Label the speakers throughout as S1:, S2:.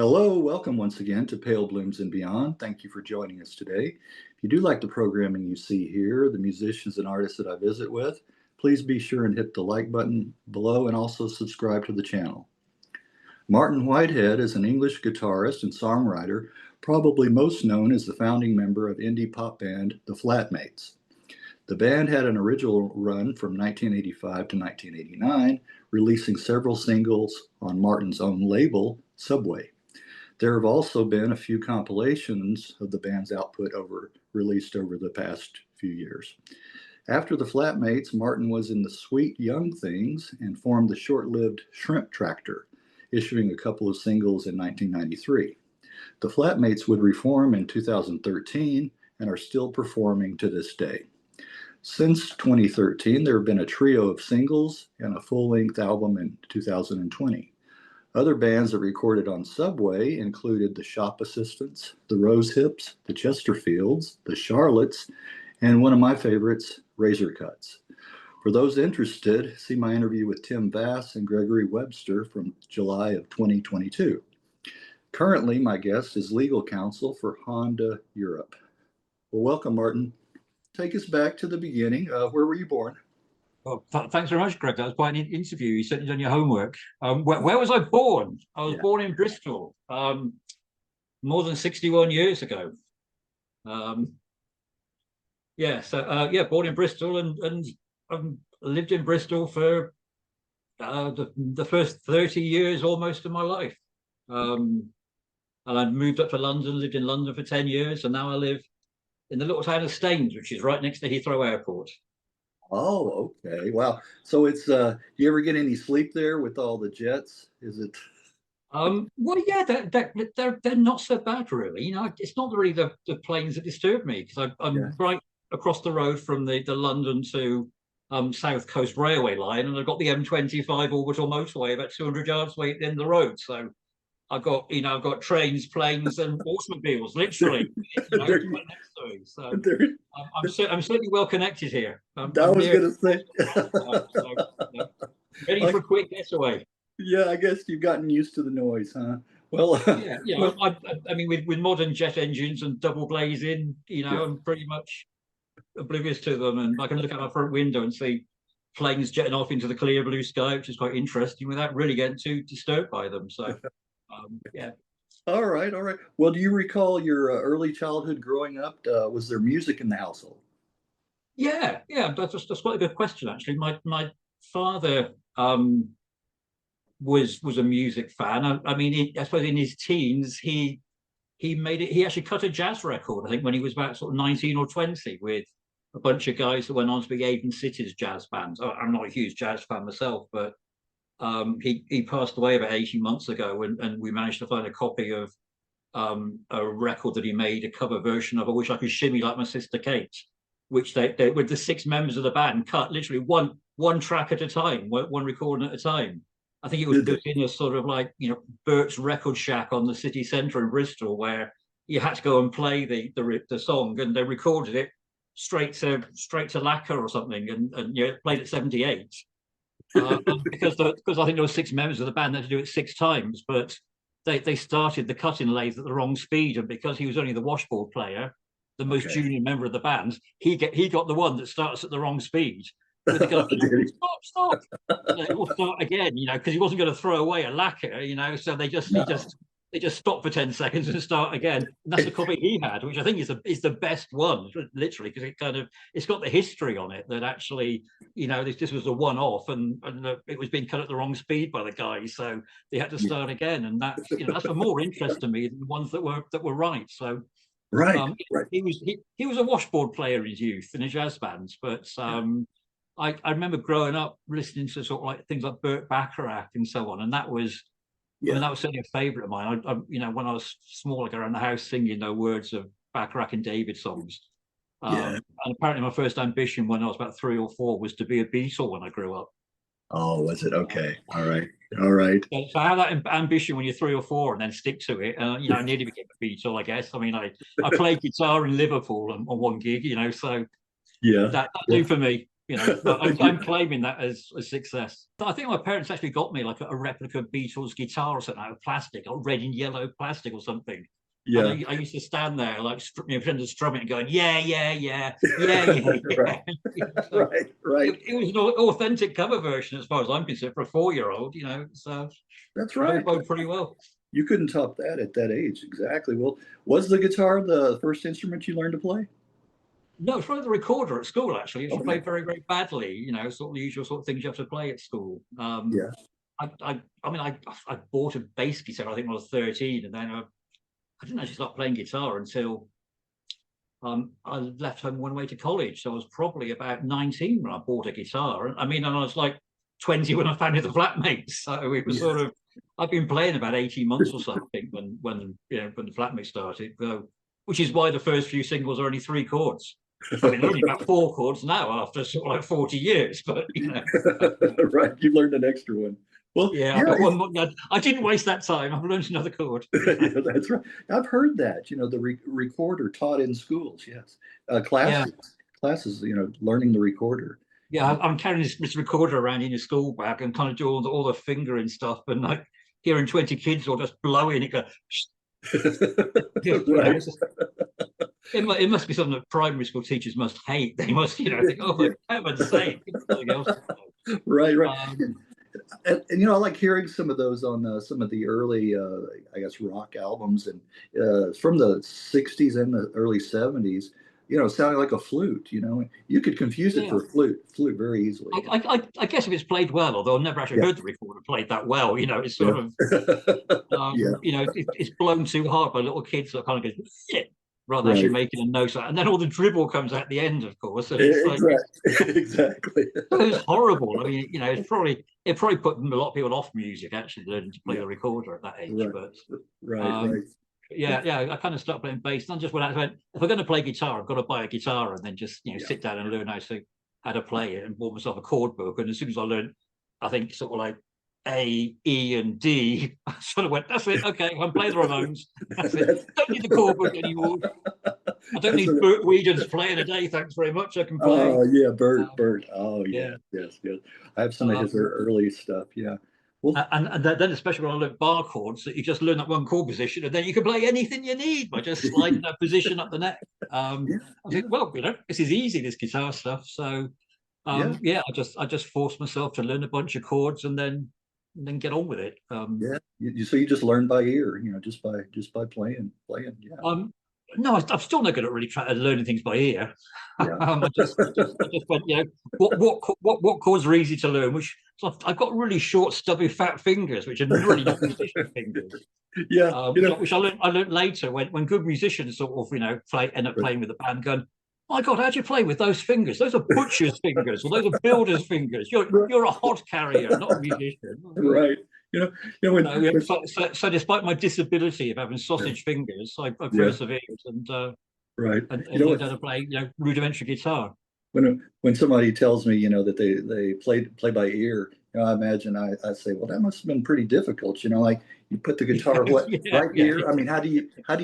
S1: Hello, welcome once again to Pale Blooms and Beyond. Thank you for joining us today. If you do like the programming you see here, the musicians and artists that I visit with, please be sure and hit the like button below and also subscribe to the channel. Martin Whitehead is an English guitarist and songwriter, probably most known as the founding member of indie pop band The Flatmates. The band had an original run from 1985 to 1989, releasing several singles on Martin's own label, Subway. There have also been a few compilations of the band's output released over the past few years. After the Flatmates, Martin was in the Sweet Young Things and formed the short-lived Shrimp Tractor, issuing a couple of singles in 1993. The Flatmates would reform in 2013 and are still performing to this day. Since 2013, there have been a trio of singles and a full-length album in 2020. Other bands that recorded on Subway included the Shop Assistants, the Rosehips, the Chesterfields, the Charlottes, and one of my favorites, Razorcuts. For those interested, see my interview with Tim Vass and Gregory Webster from July of 2022. Currently, my guest is legal counsel for Honda Europe. Well, welcome, Martin. Take us back to the beginning. Where were you born?
S2: Well, thanks very much, Greg. That was quite an interview. You certainly done your homework. Where was I born? I was born in Bristol, more than 61 years ago. Born in Bristol and lived in Bristol for the first 30 years almost of my life. And I moved up to London, lived in London for 10 years, and now I live in the little town of Staines, which is right next to Heathrow Airport.
S1: Oh, okay. Wow. So it's do you ever get any sleep there with all the jets? Is it
S2: Well, yeah, they're not so bad, really. You know, it's not really the planes that disturb me because I'm right across the road from the London to South Coast Railway line, and I've got the M25 orbital motorway about 200 yards away at the end of the road. So I've got trains, planes, and automobiles, literally, right next to me. So I'm certainly well connected here.
S1: I was going to say,
S2: ready for a quick getaway.
S1: Yeah, I guess you've gotten used to the noise, huh? Well,
S2: I mean, with modern jet engines and double glazing, I'm pretty much oblivious to them, and I can look out my front window and see planes jetting off into the clear blue sky, which is quite interesting, without really getting too disturbed by them. So.
S1: All right. Well, do you recall your early childhood growing up? Was there music in the household?
S2: Yeah. That's quite a good question, actually. My father was a music fan. I mean, I suppose in his teens he made it. He actually cut a jazz record, I think, when he was about sort of 19 or 20, with a bunch of guys that went on to be Aden City's jazz bands. I'm not a huge jazz fan myself, but he passed away about 18 months ago, and we managed to find a copy of a record that he made, a cover version of, I Wish I Could Shimmy Like My Sister Kate, which they with the 6 members of the band cut literally one track at a time, one recording at a time. I think it was in a sort of like, Bert's Record Shack on the city centre in Bristol, where you had to go and play the song, and they recorded it straight to lacquer or something, and played at 78. Because I think there were 6 members of the band that had to do it 6 times, but they started the cutting lathe at the wrong speed, and because he was only the washboard player, the most junior member of the band, he got the one that starts at the wrong speed. With the guy, stop! It will start again, because he wasn't going to throw away a lacquer, So they just stop for 10 seconds and start again. And that's the copy he had, which I think is the best one, literally, because it's got the history on it that actually, this was a one-off, and it was being cut at the wrong speed by the guys, so they had to start again. And that's of more interest to me than the ones that were right. So
S1: right.
S2: He was a washboard player in his youth in a jazz band, but I remember growing up listening to sort of like things like Burt Bacharach and so on, and that was. I mean, that was certainly a favourite of mine. When I was small, I go around the house singing the words of Bacharach and David songs. And apparently, my first ambition when I was about 3 or 4 was to be a Beatle when I grew up.
S1: Oh, was it? Okay. All right.
S2: So I have that ambition when you're 3 or 4, and then stick to it. I nearly became a Beatle, I guess. I mean, I played guitar in Liverpool on one gig, so that do for me. I'm claiming that as a success. I think my parents actually got me like a replica Beatles guitar or something out of plastic, or red and yellow plastic or something. And
S1: Yeah.
S2: I used to stand there like pretending to strum it and going, yeah, yeah, yeah, yeah, yeah, yeah. So
S1: right.
S2: it was an authentic cover version as far as I'm concerned for a 4-year-old, so
S1: That's
S2: it all
S1: right.
S2: bode pretty well.
S1: You couldn't top that at that age. Exactly. Well, was the guitar the first instrument you learned to play?
S2: No, it's probably the recorder at school, actually. She
S1: Okay.
S2: played very, very badly, sort of the usual sort of things you have to play at school.
S1: Yeah.
S2: I bought a bass guitar, I think, when I was 13, and then I didn't actually start playing guitar until I left home one way to college. So I was probably about 19 when I bought a guitar. And I was like 20 when I founded the Flatmates. So it was
S1: Yeah.
S2: sort of, I've been playing about 18 months or so, I think, when the Flatmates started, which is why the first few singles are only 3 chords. They're only about 4 chords now after sort of like 40 years, but
S1: Right. You learned an extra one. Well,
S2: yeah,
S1: yeah,
S2: I've got one more. I didn't waste that time. I've learned another chord.
S1: yeah, that's right. I've heard that, the recorder taught in schools. Yes.
S2: Yeah,
S1: Classes, learning the recorder.
S2: yeah. I'm carrying this recorder around in a school bag and kind of do all the fingering stuff, and like hearing 20 kids all just blowing it. Go,
S1: Right.
S2: it must be something that primary school teachers must hate. They must, think, oh, for heaven's sake, something else.
S1: Right, right.
S2: Um,
S1: And I like hearing some of those on some of the early, I guess, rock albums and from the '60s and the early '70s. Sounding like a flute. You could confuse it
S2: yeah.
S1: for a flute very easily.
S2: I guess if it's played well, although I've never actually
S1: Yeah.
S2: heard the recorder played that well, it's sort of,
S1: Yeah.
S2: it's blown too hard by little kids that kind of go, shit, rather than
S1: Right.
S2: actually making a note. And then all the dribble comes at the end, of course. And it's like,
S1: Exactly.
S2: it's horrible. It probably put a lot of people off music, actually, learning to play
S1: Yeah.
S2: the recorder at that age.
S1: Right.
S2: But
S1: Right.
S2: yeah, I kind of stopped playing bass. And I just went, if I'm going to play guitar, I've got to buy a guitar and then just sit down and learn how to play it, and bought myself a chord book. And as soon as I learned, I think sort of like A, E, and D, I sort of went, that's it. Okay, I'm playing the Ramones. That's it. Don't need the chord book anymore. I don't need Burt Whedon's Play in a Day. Thanks very much. I can play.
S1: Oh yeah, Bert. Oh
S2: Yeah.
S1: yes. I have some of his early stuff. Yeah. Well,
S2: and then especially when I learned bar chords, that you just learn that one chord position, and then you can play anything you need by just sliding that position up the neck. I think, well, this is easy, this guitar stuff. So yeah, I just forced myself to learn a bunch of chords and then get on with it.
S1: yeah. So you just learn by ear, just by playing. Yeah.
S2: No, I'm still not good at really learning things by ear.
S1: Yeah.
S2: I just went, what chords are easy to learn? So I've got really short, stubby, fat fingers, which are really not musician fingers.
S1: Yeah.
S2: Which I learned later when good musicians sort of end up playing with the band, going, my God, how'd you play with those fingers? Those are butcher's fingers, or those are builder's fingers. You're a hod carrier, not a musician.
S1: Right.
S2: So despite my disability of having sausage fingers, I persevered and
S1: right.
S2: learned how to play rudimentary guitar.
S1: When somebody tells me that they play by ear, I imagine I say, well, that must have been pretty difficult. Like you put the guitar right here. I mean, how do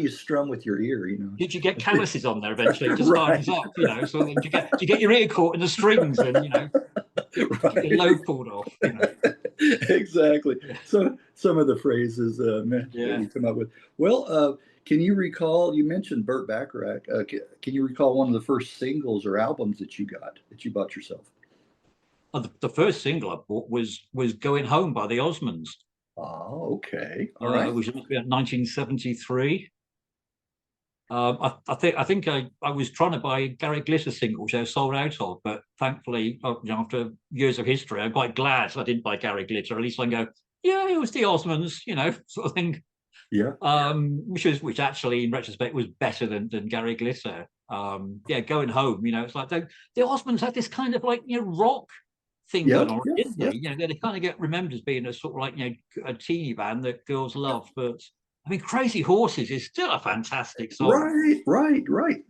S1: you strum with your ear?
S2: Did you get calluses on there eventually? It just
S1: Right.
S2: hardens up. So did you get your ear caught in the strings and get your load pulled off?
S1: Exactly. So some of the phrases that you come up with. Well, can you recall? You mentioned Burt Bacharach. Can you recall one of the first singles or albums that you bought yourself?
S2: The first single I bought was "Going Home" by the Osmonds.
S1: Oh, okay. All right.
S2: Which must be 1973. I think I was trying to buy Gary Glitter single, which I was sold out of, but thankfully, after years of history, I'm quite glad I didn't buy Gary Glitter. At least I can go, yeah, it was the Osmonds, sort of thing.
S1: Yeah.
S2: Which actually, in retrospect, was better than Gary Glitter. Going Home, it's like the Osmonds had this kind of like rock thing going on, didn't they? They kind of get remembered as being a sort of like a teeny band that girls love, but I mean, Crazy Horses is still a fantastic song.
S1: Right.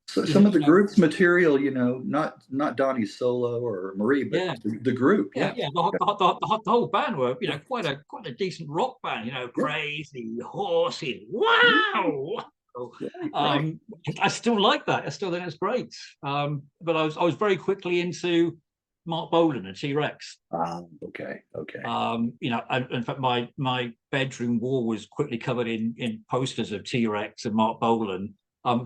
S1: So some of the group's material, not Donnie's solo or Marie, but the group.
S2: The whole band were, quite a decent rock band. Crazy Horses. Wow. um, I still like that. I still think it's great. But I was very quickly into Mark Bolan and T-Rex.
S1: Okay.
S2: In fact, my bedroom wall was quickly covered in posters of T-Rex and Mark Bolan,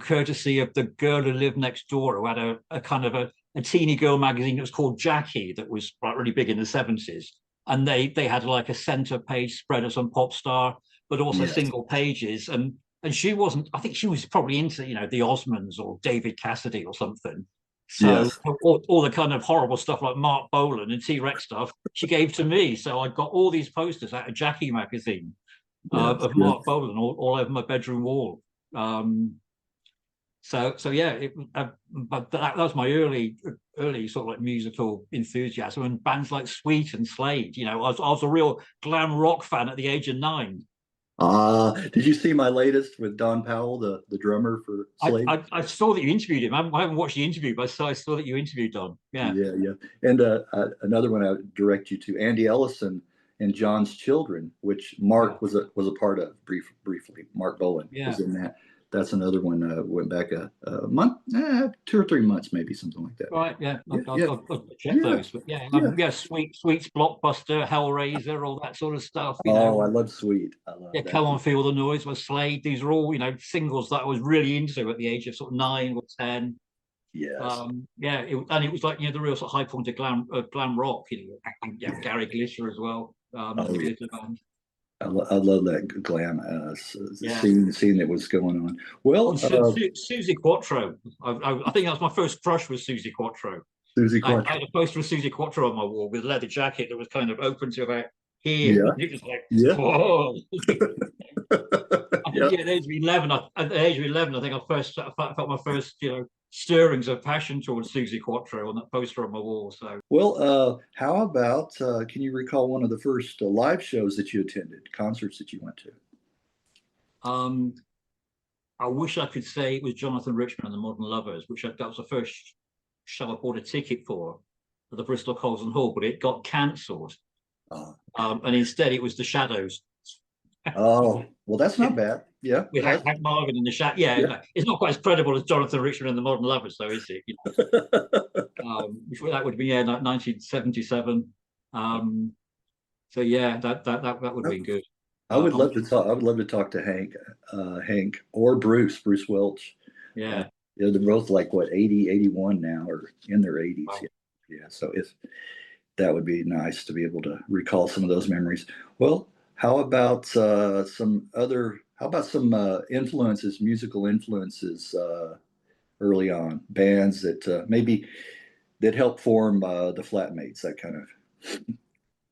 S2: courtesy of the girl who lived next door, who had a kind of a teeny girl magazine that was called Jackie, that was really big in the 70s. And they had like a center page spread of some pop star, but also
S1: Yes.
S2: single pages. And she wasn't, I think she was probably into, the Osmonds or David Cassidy or something. So
S1: Yes.
S2: all the kind of horrible stuff like Mark Bolan and T-Rex stuff, she gave to me. So I got all these posters out of Jackie magazine
S1: Yes.
S2: of Mark Bolan all over my bedroom wall. So yeah, but that was my early sort of like musical enthusiasm, and bands like Sweet and Slade. I was a real glam rock fan at the age of 9.
S1: Did you see my latest with Don Powell, the drummer for Slade?
S2: I saw that you interviewed him. I haven't watched the interview, but I saw that you interviewed Don. Yeah.
S1: Yeah. And another one I would direct you to, Andy Ellison and John's Children, which Mark was a part of briefly. Mark Bolan was in that. That's another one. Went back a month, 2 or 3 months, maybe something like that.
S2: Right. Yeah. I'll check those. But Sweet's Blockbuster, Hellraiser, all that sort of stuff.
S1: I love Sweet. I love that.
S2: Come On, Feel the Noise was Slade. These are all singles that I was really into at the age of sort of 9 or 10.
S1: Yes.
S2: It was like the real sort of high point of glam rock. Gary Glitter as well. Glitter band.
S1: I love that glam scene that was going on. Well,
S2: Suzi Quatro. I think that was my first crush, was Suzi Quatro.
S1: Suzi Quatro.
S2: I had a poster of Suzi Quatro on my wall with a leather jacket that was kind of open to about here.
S1: Yeah.
S2: It was like, whoa. At the age of 11, I think I felt my first, stirrings of passion towards Suzi Quatro on that poster on my wall. So,
S1: well, how about can you recall one of the first live shows that you attended, concerts that you went to?
S2: I wish I could say it was Jonathan Richman and the Modern Lovers, that was the first show I bought a ticket for at the Bristol Colson Hall, but it got cancelled. And instead it was the Shadows.
S1: Oh, well, that's not bad. Yeah.
S2: With Hank Marvin in the Shadows. Yeah. It's not quite as credible as Jonathan Richman and the Modern Lovers, though, is it? That would be 1977. So yeah, that would be good.
S1: I would love to talk. I would love to talk to Hank or Bruce Welch.
S2: Yeah.
S1: They're both like what, 80, 81 now, or in their 80s.
S2: Wow.
S1: Yeah. So that would be nice to be able to recall some of those memories. Well, how about some influences, musical influences early on, bands that maybe that helped form the Flatmates, that kind of.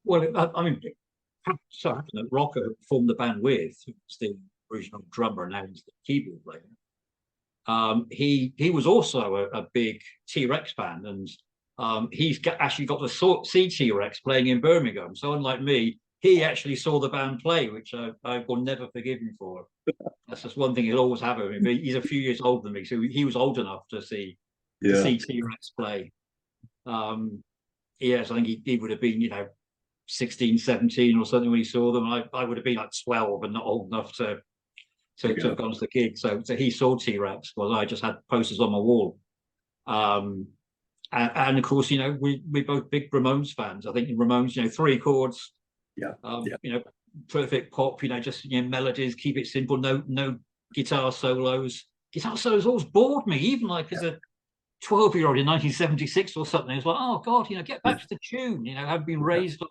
S2: Well, I mean, so happened that Rocker formed the band with, who was the original drummer, now he's the keyboard player. He was also a big T-Rex fan, and he's actually got to see T-Rex playing in Birmingham. So unlike me, he actually saw the band play, which I will never forgive him for. That's just one thing he'll always have of him. But he's a few years older than me, so he was old enough to see T-Rex play. Yes, I think he would have been, 16, 17 or something when he saw them. I would have been like 12 and not old enough to have gone to the gig. So he saw T-Rex, while I just had posters on my wall. And of course, we're both big Ramones fans. I think Ramones, 3 chords. Perfect pop, just melodies, keep it simple, no guitar solos. Guitar solos always bored me, even like as a 12-year-old in 1976 or something. It's like, oh God, get back to the tune. I've been raised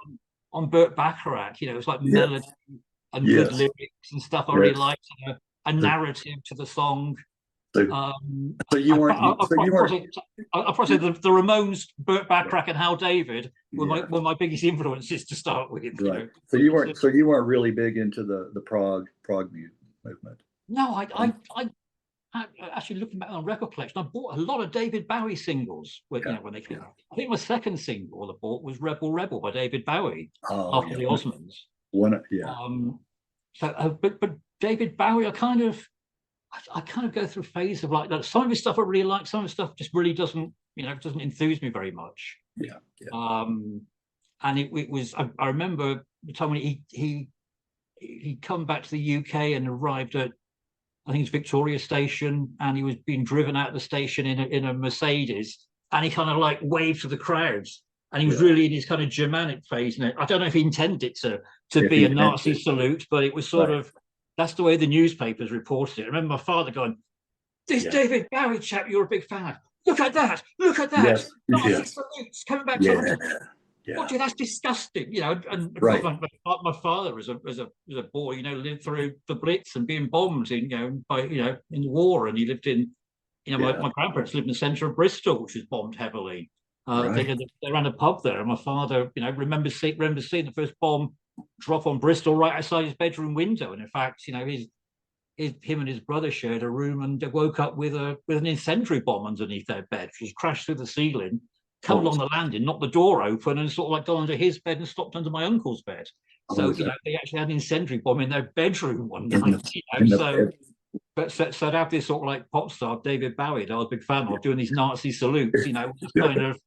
S2: on Burt Bacharach. It's like melody and good lyrics and stuff. I really liked a narrative to the song.
S1: So you weren't.
S2: I'll probably say the Ramones, Burt Bacharach, and Hal David were my biggest influences to start with.
S1: Right. So you weren't really big into the prog movement.
S2: No, I actually, looking back on record collection, I bought a lot of David Bowie singles when they came out. I think my second single I bought was "Rebel Rebel" by David Bowie after the Osmonds. But David Bowie, I kind of go through a phase of like that. Some of his stuff I really like, some of his stuff just really doesn't enthuse me very much. And it was, I remember the time when he come back to the UK and arrived at I think it's Victoria Station, and he was being driven out of the station in a Mercedes, and he kind of like waved to the crowds, and he was really in his kind of Germanic phase. And I don't know if he intended it to
S1: If
S2: be
S1: he
S2: a Nazi
S1: intended,
S2: salute, but it was sort
S1: right.
S2: of, that's the way the newspapers reported it. I remember my father going, "This
S1: Yeah.
S2: David Bowie chap, you're a big fan. Look at that! Look at that!
S1: Yes.
S2: Nazi
S1: Yes.
S2: salutes coming back to
S1: Yeah.
S2: London.
S1: Yeah.
S2: What do you? That's disgusting." And of course,
S1: Right.
S2: my father as a boy, lived through the Blitz and being bombed in the war, and he lived in,
S1: Yeah.
S2: my grandparents lived in the centre of Bristol, which was bombed heavily.
S1: Right.
S2: They ran a pub there, and my father, remember seeing the first bomb drop on Bristol right outside his bedroom window. And in fact, him and his brother shared a room, and they woke up with an incendiary bomb underneath their bed, which was crashed through the ceiling, come
S1: Holy,
S2: along the landing, knocked the door open, and sort of like got under his bed and stopped under my uncle's bed. So
S1: holy,
S2: they actually had an incendiary bomb in their bedroom one
S1: in
S2: night.
S1: the, in the
S2: So
S1: bed.
S2: so to have this sort of like pop star David Bowie that I was a big fan of doing these Nazi salutes, was
S1: Yeah.
S2: kind of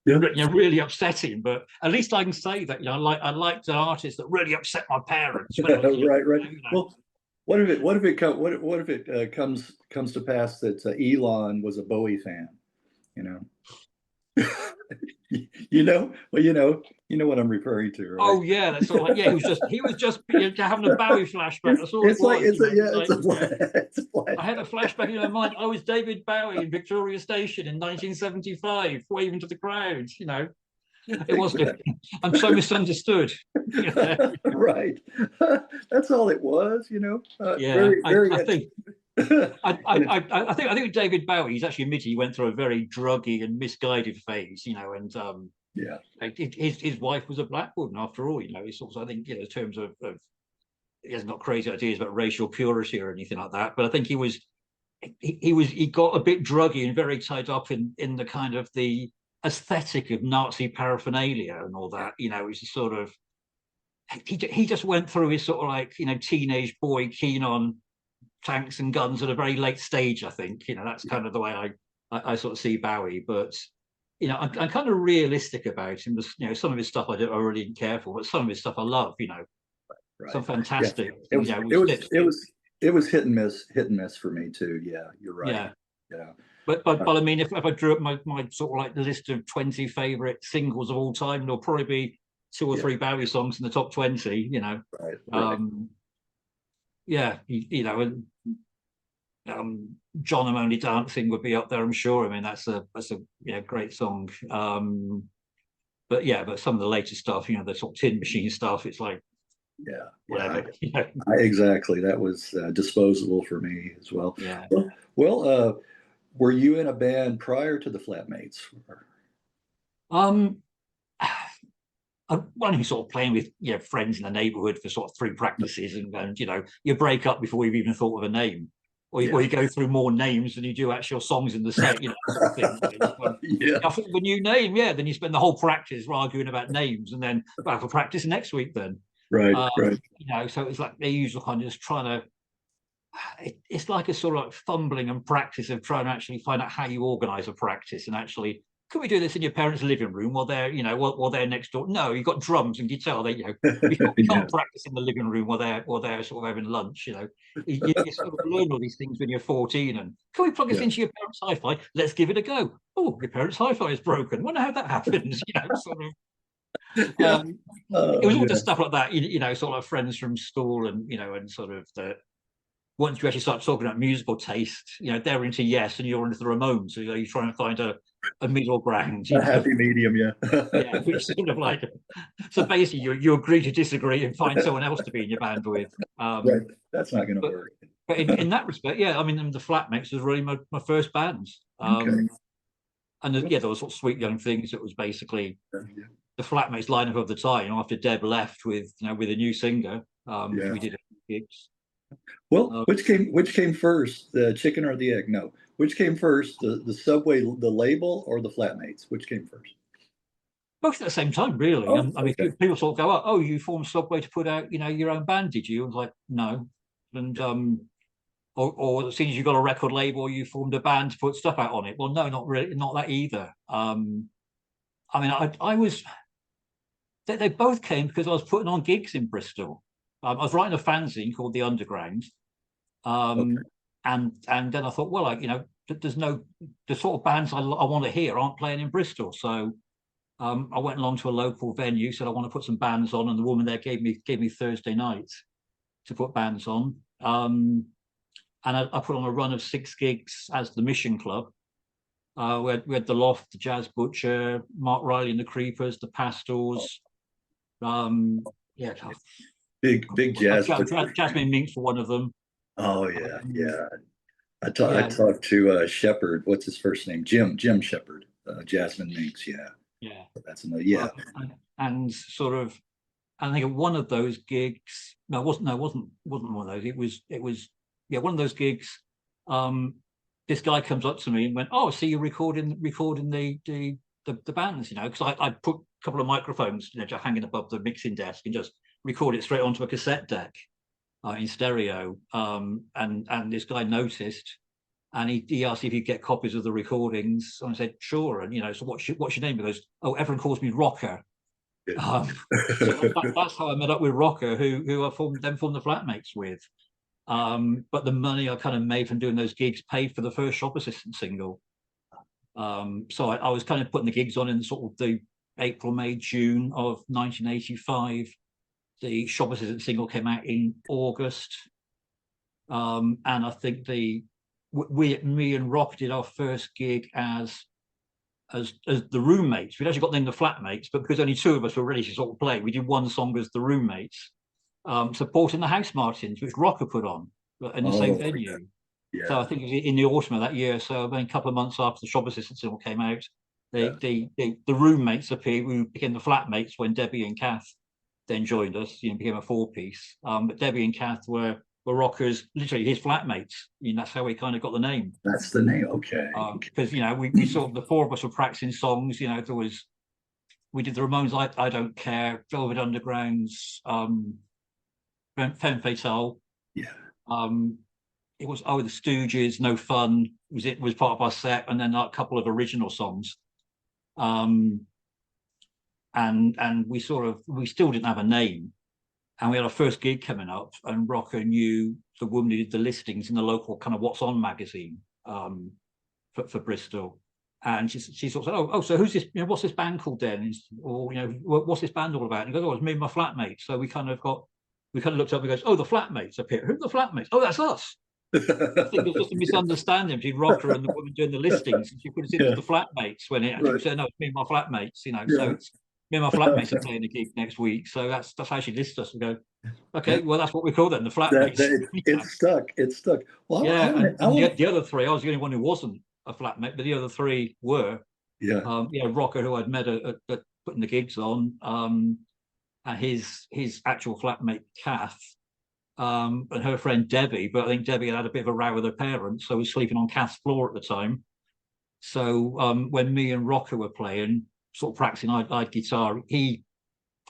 S1: Yeah.
S2: really upsetting. But at least I can say that I liked an artist that really upset my parents when I was young.
S1: Right. Right. Well, what if it comes to pass that Elon was a Bowie fan? You know. Well, you know what I'm referring to, right?
S2: Oh yeah, that's sort of like, yeah. He was just having a Bowie flashback. That's all it
S1: It's like
S2: was.
S1: it's a yeah, it's
S2: Like,
S1: a it's a
S2: I had a
S1: flashback.
S2: flashback in my mind. I was David Bowie in Victoria Station in 1975, waving to the crowds. It was.
S1: Exactly.
S2: I'm so misunderstood.
S1: Right. That's all it was,
S2: Yeah,
S1: very,
S2: I,
S1: very.
S2: I think
S1: And it's,
S2: I think with David Bowie, he's actually admitted he went through a very druggy and misguided phase, and
S1: yeah,
S2: his wife was a black woman after all. He's also, I think, in terms of he has not crazy ideas about racial purity or anything like that, but I think he got a bit druggy and very tied up in the kind of the aesthetic of Nazi paraphernalia and all that. He's a sort of he just went through his sort of like teenage boy keen on tanks and guns at a very late stage. I think that's kind of the way I sort of see Bowie. But I'm kind of realistic about him. Some of his stuff I really didn't care for, but some of his stuff I love. Some
S1: right. Yeah,
S2: fantastic,
S1: it was, it was,
S2: slips.
S1: it was, hit and miss for me too. Yeah, you're right.
S2: Yeah.
S1: Yeah,
S2: But I mean, if I drew up my sort of like the list of 20 favorite singles of all time, there'll probably be two or
S1: yeah,
S2: three Bowie songs in the top 20.
S1: right, right.
S2: Um, yeah, and John I'm Only Dancing would be up there, I'm sure. I mean, that's a great song. But some of the later stuff, the sort of Tin Machine stuff, it's like
S1: Yeah, yeah,
S2: whatever.
S1: exactly. That was disposable for me as well.
S2: Yeah.
S1: Well, were you in a band prior to the Flatmates?
S2: Um, I'm only sort of playing with friends in the neighbourhood for sort of 3 practices, and you break up before you've even thought of a name, or
S1: Yeah,
S2: you go through more names than you do actual songs in the set, sort of thing.
S1: yeah,
S2: I think the new name, then you spend the whole practice arguing about names, and then we'll have a practice next week then.
S1: right, right.
S2: So it's like they usually kind of just trying to. It's like a sort of like fumbling and practice of trying to actually find out how you organise a practice and actually. Could we do this in your parents' living room while they're, while they're next door? No, you've got drums and guitar. We
S1: Yeah,
S2: can't practice in the living room while they're sort of having lunch. You sort of learn all these things when you're 14. And can we plug this
S1: yeah,
S2: into your parents' hi-fi? Let's give it a go. Oh, your parents' hi-fi is broken. Wonder how that happens. Sort of.
S1: yeah.
S2: It was all
S1: Yeah,
S2: just stuff like that. Sort of like friends from school, and sort of the. Once you actually start talking about musical taste, they're into Yes and you're into the Ramones. So you're trying to find a middle ground,
S1: a happy medium. Yeah,
S2: Yeah, which sort of like, so basically you agree to disagree and find someone else to be in your band with.
S1: right. That's not going to
S2: But
S1: work.
S2: in that respect, I mean, the Flatmates was really my first band.
S1: Okay.
S2: And there were sort of Sweet Young Things. It was basically
S1: Yeah,
S2: the Flatmates lineup of the time after Deb left with with a new singer.
S1: yeah.
S2: We did gigs.
S1: Well, which came first, the chicken or the egg? No. Which came first, the Subway, the label, or the Flatmates? Which came first?
S2: Both at the same time, really.
S1: Oh,
S2: I mean,
S1: okay.
S2: people sort of go, "Oh, you formed Subway to put out, your own band, did you?" I was like, "No," and or as soon as you got a record label, you formed a band to put stuff out on it. Well, no, not really, not that either. I mean, I was. They both came because I was putting on gigs in Bristol. I was writing a fanzine called The Underground,
S1: Okay.
S2: and then I thought, well, there's the sort of bands I want to hear aren't playing in Bristol. So I went along to a local venue, said I want to put some bands on, and the woman there gave me Thursday nights to put bands on. And I put on a run of 6 gigs as the Mission Club. We had the Loft, the Jazz Butcher, Mark Riley and the Creepers, the Pastels. Yeah,
S1: big jazz.
S2: Jasmine Minks for one of them.
S1: Oh yeah, yeah. I
S2: Yeah,
S1: talked to Shepherd. What's his first name? Jim Shepherd. Jasmine Minks. Yeah,
S2: yeah.
S1: that's another. Yeah,
S2: And sort of, I think at one of those gigs, no, it wasn't one of those. It was, yeah, one of those gigs. This guy comes up to me and went, "Oh, I see you recording the bands, because I put a couple of microphones, just hanging above the mixing desk and just record it straight onto a cassette deck in stereo." And this guy noticed, and he asked if he'd get copies of the recordings. And I said, "Sure." And so what's your name? He goes, "Oh, everyone calls me Rocker." So that's how I met up with Rocker, who I formed the Flatmates with. But the money I kind of made from doing those gigs paid for the first Shop Assistant single. So I was kind of putting the gigs on in sort of the April, May, June of 1985. The Shop Assistant single came out in August. And I think me and Rock did our first gig as the Roommates. We'd actually got named the Flatmates, but because only 2 of us were ready to sort of play, we did one song as the Roommates, supporting the House Martins, which Rocker put on in the same venue.
S1: Yeah.
S2: So I think it was in the autumn of that year. So a couple of months after the Shop Assistant single came out, the Roommates appeared. We became the Flatmates when Debbie and Kath then joined us. Became a 4-piece. But Debbie and Kath were Rocker's, literally his flatmates. That's how we kind of got the name.
S1: That's the name. Okay.
S2: Because we sort of, the 4 of us were practicing songs. We did the Ramones, I Don't Care, Velvet Underground's Femme Fatale.
S1: Yeah.
S2: It was the Stooges, No Fun was part of our set, and then a couple of original songs. And we still didn't have a name, and we had our first gig coming up, and Rocker knew the woman who did the listings in the local kind of What's On magazine for Bristol. And she sort of said, "Oh, so who's this? What's this band called then? Or what's this band all about?" And he goes, "Oh, it's me and my flatmate." So we kind of looked up and goes, "Oh, the Flatmates up here. Who are the Flatmates? Oh, that's us." I think it was just a misunderstanding between Rocker and the woman doing the listings. And she could have said it was the Flatmates when it actually said, "No, it's me and my flatmates." So it's me and my flatmates are playing a gig next week. So that's how she listed us and go, "Okay, well, that's what we call them, the Flatmates."
S1: It stuck. Well,
S2: yeah, the other 3, I was the only one who wasn't a flatmate, but the other 3 were.
S1: Yeah.
S2: Rocker, who I'd met at putting the gigs on, and his actual flatmate Kath, and her friend Debbie. But I think Debbie had a bit of a row with her parents, so was sleeping on Kath's floor at the time. So when me and Rocker were playing, sort of practicing, I'd guitar. He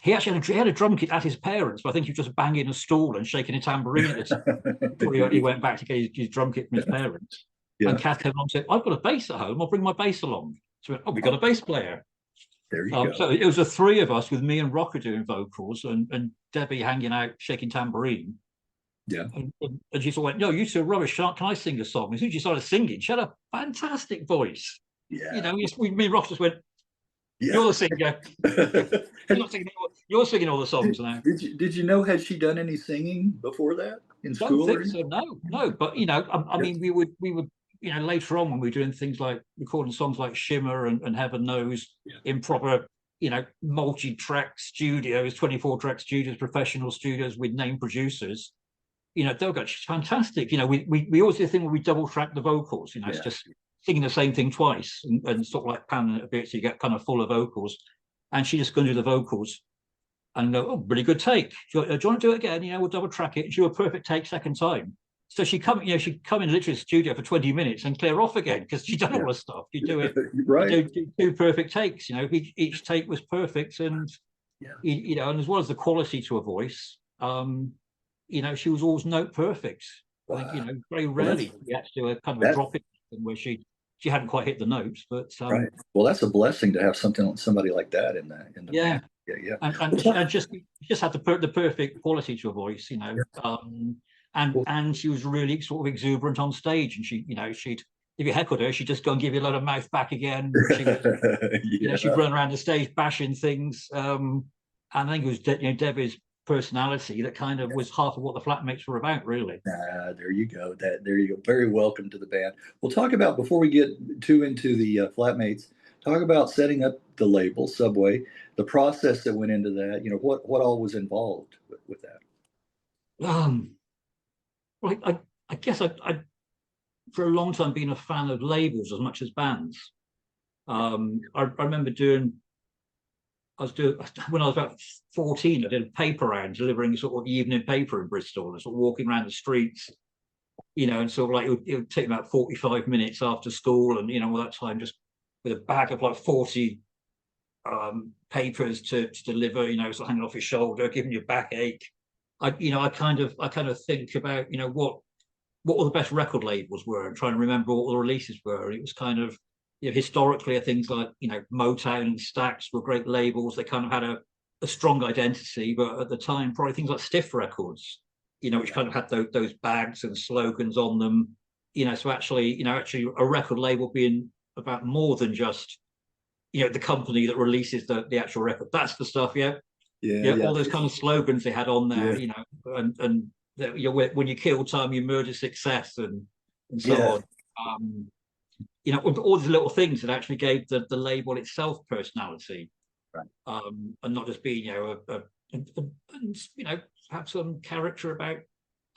S2: actually had a drum kit at his parents', but I think he was just banging a stool and shaking a tambourine at the time before he went back to get his drum kit from his parents. Yeah. And Kath came along and said, "I've got a bass at home. I'll bring my bass along." So we went, "Oh, we got a bass player."
S1: There you go.
S2: So it was the 3 of us with me and Rocker doing vocals and Debbie hanging out shaking tambourine.
S1: Yeah.
S2: And she sort of went, "No, you 2 are rubbish. Can I sing a song?" As soon as she started singing, she had a fantastic voice.
S1: Yeah.
S2: Me and Rocker just went, "You're the singer." You're singing all the songs now.
S1: Did you know, had she done any singing before that in school?
S2: Don't think so. No. But I mean, we would later on when we were doing things like recording songs like Shimmer and Heaven Knows in proper multi-track studios, 24-track studios, professional studios with named producers. They'll go, "She's fantastic." We always do a thing where we double track the vocals. It's just singing the same thing twice and sort of like panning it a bit so you get kind of fuller vocals. And she just going to do the vocals and go, "Oh, really good take. Do you want to do it again? We'll double track it." And she do a perfect take second time. So she'd come in literally to the studio for 20 minutes and clear off again because she'd done all the stuff. You do it, right? Do 2 perfect takes. Each take was perfect, and and as well as the quality to her voice, she was always note perfect. Wow. I think very rarely you had to do a kind of a drop in where she hadn't quite hit the notes. But
S1: right. Well, that's a blessing to have somebody like that in the band. Yeah.
S2: And just had the perfect quality to her voice. and she was really sort of exuberant on stage, and she'd if you heckled her, she'd just go and give you a lot of mouth back again. She was,
S1: Yeah.
S2: she'd run around the stage bashing things. And I think it was Debbie's personality that kind of was half of what the Flatmates were about, really.
S1: There you go. There you go. Very welcome to the band. We'll talk about, before we get too into the Flatmates, talk about setting up the label Subway, the process that went into that. What all was involved with that.
S2: Well, I guess I for a long time been a fan of labels as much as bands. I remember when I was about 14, I did a paper round delivering sort of the evening paper in Bristol, and sort of walking around the streets, and sort of like it would take about 45 minutes after school, and all that time just with a bag of like 40 papers to deliver, sort of hanging off your shoulder, giving you a backache. I kind of think about what all the best record labels were, and trying to remember what all the releases were. And it was kind of, historically, things like, Motown and Stax were great labels. They kind of had a strong identity, but at the time, probably things like Stiff Records, which kind of had those bags and slogans on them. So actually a record label being about more than just, the company that releases the actual record. That's the stuff, yeah. All those kind of slogans they had on there, and when you kill time, you murder success, and so on. All these little things that actually gave the label itself personality,
S1: right.
S2: And not just being, have some character about.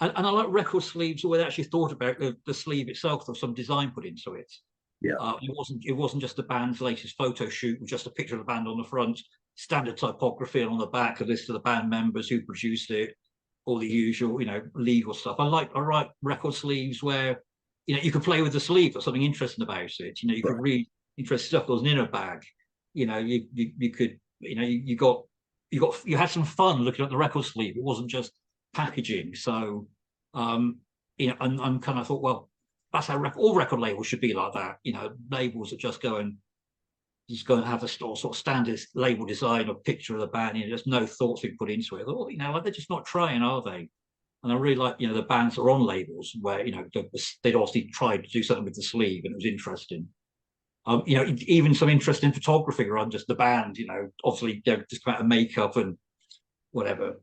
S2: And I like record sleeves where they actually thought about the sleeve itself, or some design put into it.
S1: Yeah.
S2: It wasn't just the band's latest photo shoot with just a picture of the band on the front, standard typography, and on the back a list of the band members who produced it, all the usual, legal stuff. I write record sleeves where, you can play with the sleeve. There's something interesting about it. You could read interesting stuff. There was an inner bag. You could, you had some fun looking at the record sleeve. It wasn't just packaging. So, and kind of thought, well, that's how all record labels should be like that. Labels that just go and have a sort of standard label design or picture of the band. There's no thoughts being put into it. Like they're just not trying, are they? And I really like, the bands that are on labels where, they'd obviously tried to do something with the sleeve, and it was interesting. Even some interesting photography around just the band, obviously just about makeup and whatever.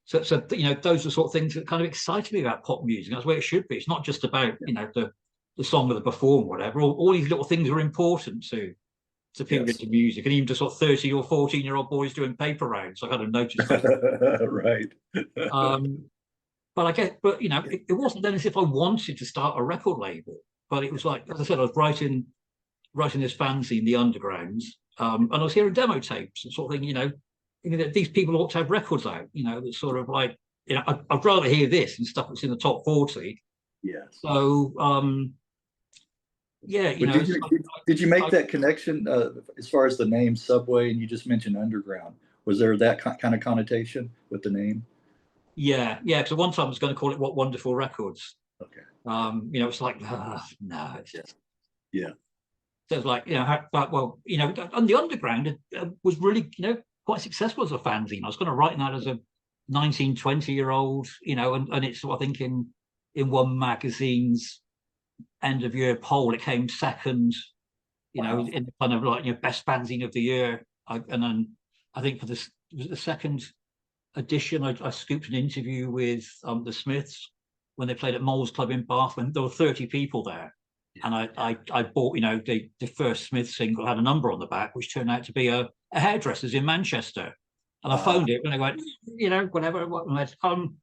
S2: So those are sort of things that kind of excited me about pop music. That's where it should be. It's not just about, the song or the perform, whatever. All these little things are important to people into music, and even just sort of 30 or 14-year-old boys doing paper rounds. I kind of noticed that.
S1: Right.
S2: But it wasn't then as if I wanted to start a record label, but it was like, as I said, I was writing this fanzine, The Underground, and I was hearing demo tapes and sort of thinking, these people ought to have records out, that's sort of like, I'd rather hear this and stuff that's in the top 40.
S1: Yeah.
S2: So,
S1: did you make that connection as far as the name Subway, and you just mentioned Underground? Was there that kind of connotation with the name?
S2: Yeah. Because one time I was going to call it What Wonderful Records.
S1: Okay.
S2: It's like, no, it's just.
S1: Yeah.
S2: So it's like, and the Underground was really, quite successful as a fanzine. I was going to write that as a 19, 20-year-old, and it's, I think, in one magazine's end of year poll, it came second,
S1: Wow.
S2: in kind of like, best fanzine of the year. And then I think for the second edition, I scooped an interview with the Smiths when they played at Mole's Club in Bath, when there were 30 people there. And I bought, the first Smith single had a number on the back, which turned out to be a hairdresser's in Manchester. And I phoned it and I went, whatever. And I said, can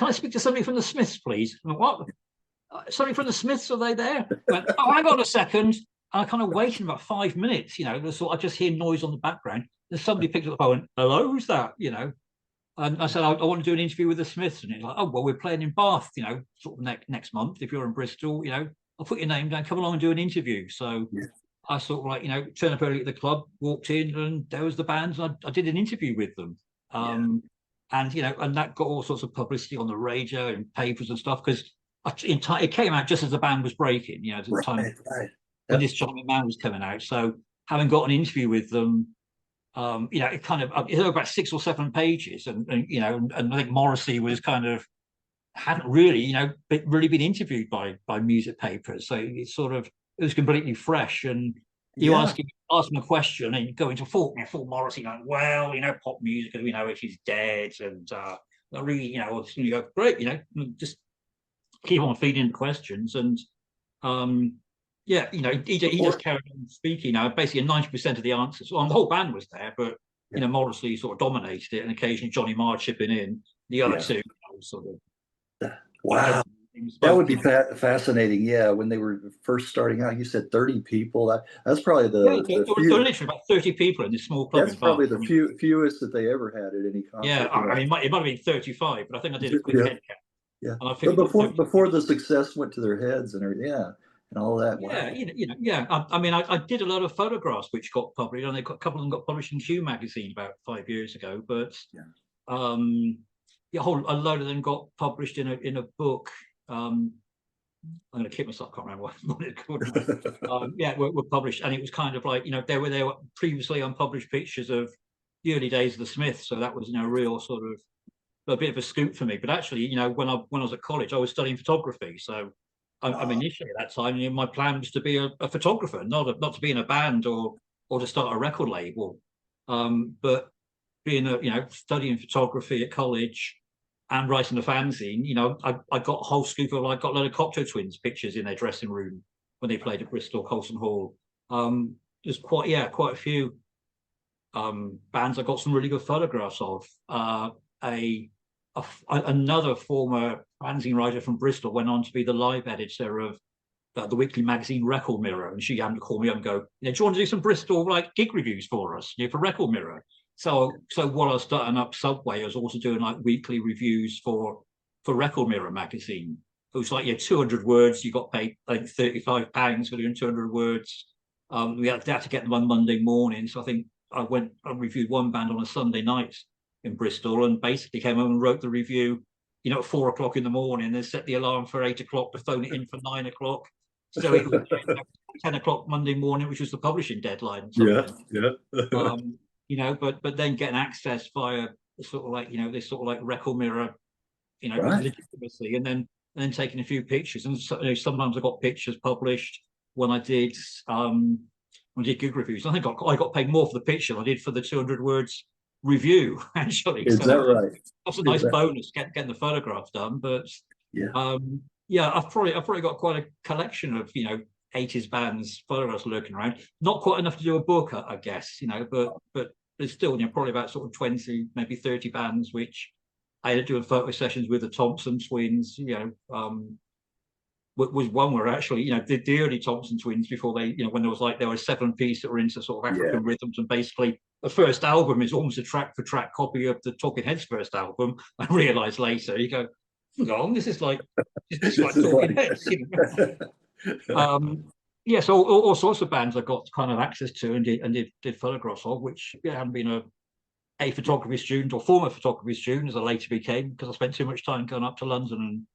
S2: I speak to somebody from the Smiths, please? I went, what? Somebody from the Smiths, are they there? I went, oh, hang on a second. And I kind of waited about 5 minutes, I just hear noise on the background. And somebody picked up the phone and went, hello, who's that? And I said, I want to do an interview with the Smiths. And he's like, oh, well, we're playing in Bath, sort of next month. If you're in Bristol, I'll put your name down, come along and do an interview. So I sort of like, turned up early at the club, walked in, and there was the band. And I did an interview with them. And that got all sorts of publicity on the radio and papers and stuff, because it came out just as the band was breaking, at the time when this Charming Man was coming out. So having got an interview with them, it kind of, it was about 6 or 7 pages, and I think Morrissey was kind of hadn't really, really been interviewed by music papers. So it's sort of, it was completely fresh. And you
S1: Yeah.
S2: ask them a question and you go into full morality, like, well, pop music, as we know it, is dead. And really, you go, great, just keep on feeding the questions. And yeah, he just carried on speaking. Basically 90% of the answers, well, the whole band was there, but modestly sort of dominated it, and occasionally Johnny Marr chipping in. The other two, sort of.
S1: Wow. That would be fascinating. Yeah, when they were first starting out, you said 30 people. That's probably
S2: there were literally about 30 people in this small club.
S1: That's probably the fewest that they ever had at any concert.
S2: Yeah, I mean, it might have been 35, but I think I did a quick head count.
S1: Yeah, but before the success went to their heads and everything, and all that.
S2: Yeah, wow. I mean, I did a lot of photographs which got published, and a couple of them got published in Q magazine about 5 years ago. But a load of them got published in a book. I'm going to kick myself. I can't remember what it's called. Were published, and it was kind of like there were previously unpublished pictures of the early days of the Smiths, so that was a real sort of a bit of a scoop for me. But actually, when I was at college, I was studying photography, so I mean, initially at that time, my plan was to be a photographer, not to be in a band or to start a record label. But being studying photography at college and writing a fanzine, I got a whole scoop of, I got a lot of Cocteau Twins pictures in their dressing room when they played at Bristol Colson Hall. There's quite a few bands I got some really good photographs of. Another former fanzine writer from Bristol went on to be the live editor of the weekly magazine Record Mirror, and she happened to call me up and go, do you want to do some Bristol gig reviews for us, for Record Mirror? So while I was starting up Subway, I was also doing weekly reviews for Record Mirror magazine. It was 200 words. You got paid £35 for doing 200 words. We had to get them on Monday morning. So I think I reviewed one band on a Sunday night in Bristol, and basically came home and wrote the review, at 4 o'clock in the morning, and then set the alarm for 8 o'clock to phone it in for 9 o'clock. So it was 10 o'clock Monday morning, which was the publishing deadline. But then getting access via this Record Mirror, legitimacy, and then taking a few pictures. And sometimes I got pictures published when I did gig reviews. I think I got paid more for the picture than I did for the 200 words review, actually.
S1: Is that right?
S2: That's a nice bonus, getting the photograph done. But I've probably got quite a collection of 80s bands photographs lurking around. Not quite enough to do a book, I guess, but there's still probably about sort of 20, maybe 30 bands which I had to do photo sessions with. The Thompson Twins, was one where actually, the early Thompson Twins, before they, when there were 7 pieces that were into sort of African rhythms, and basically the first album is almost a track for track copy of the Talking Heads' first album. I realized later, you go, this is like Talking Heads. So all sorts of bands I got kind of access to and did photographs of, which hadn't been a photography student or former photography student, as I later became, because I spent too much time going up to London.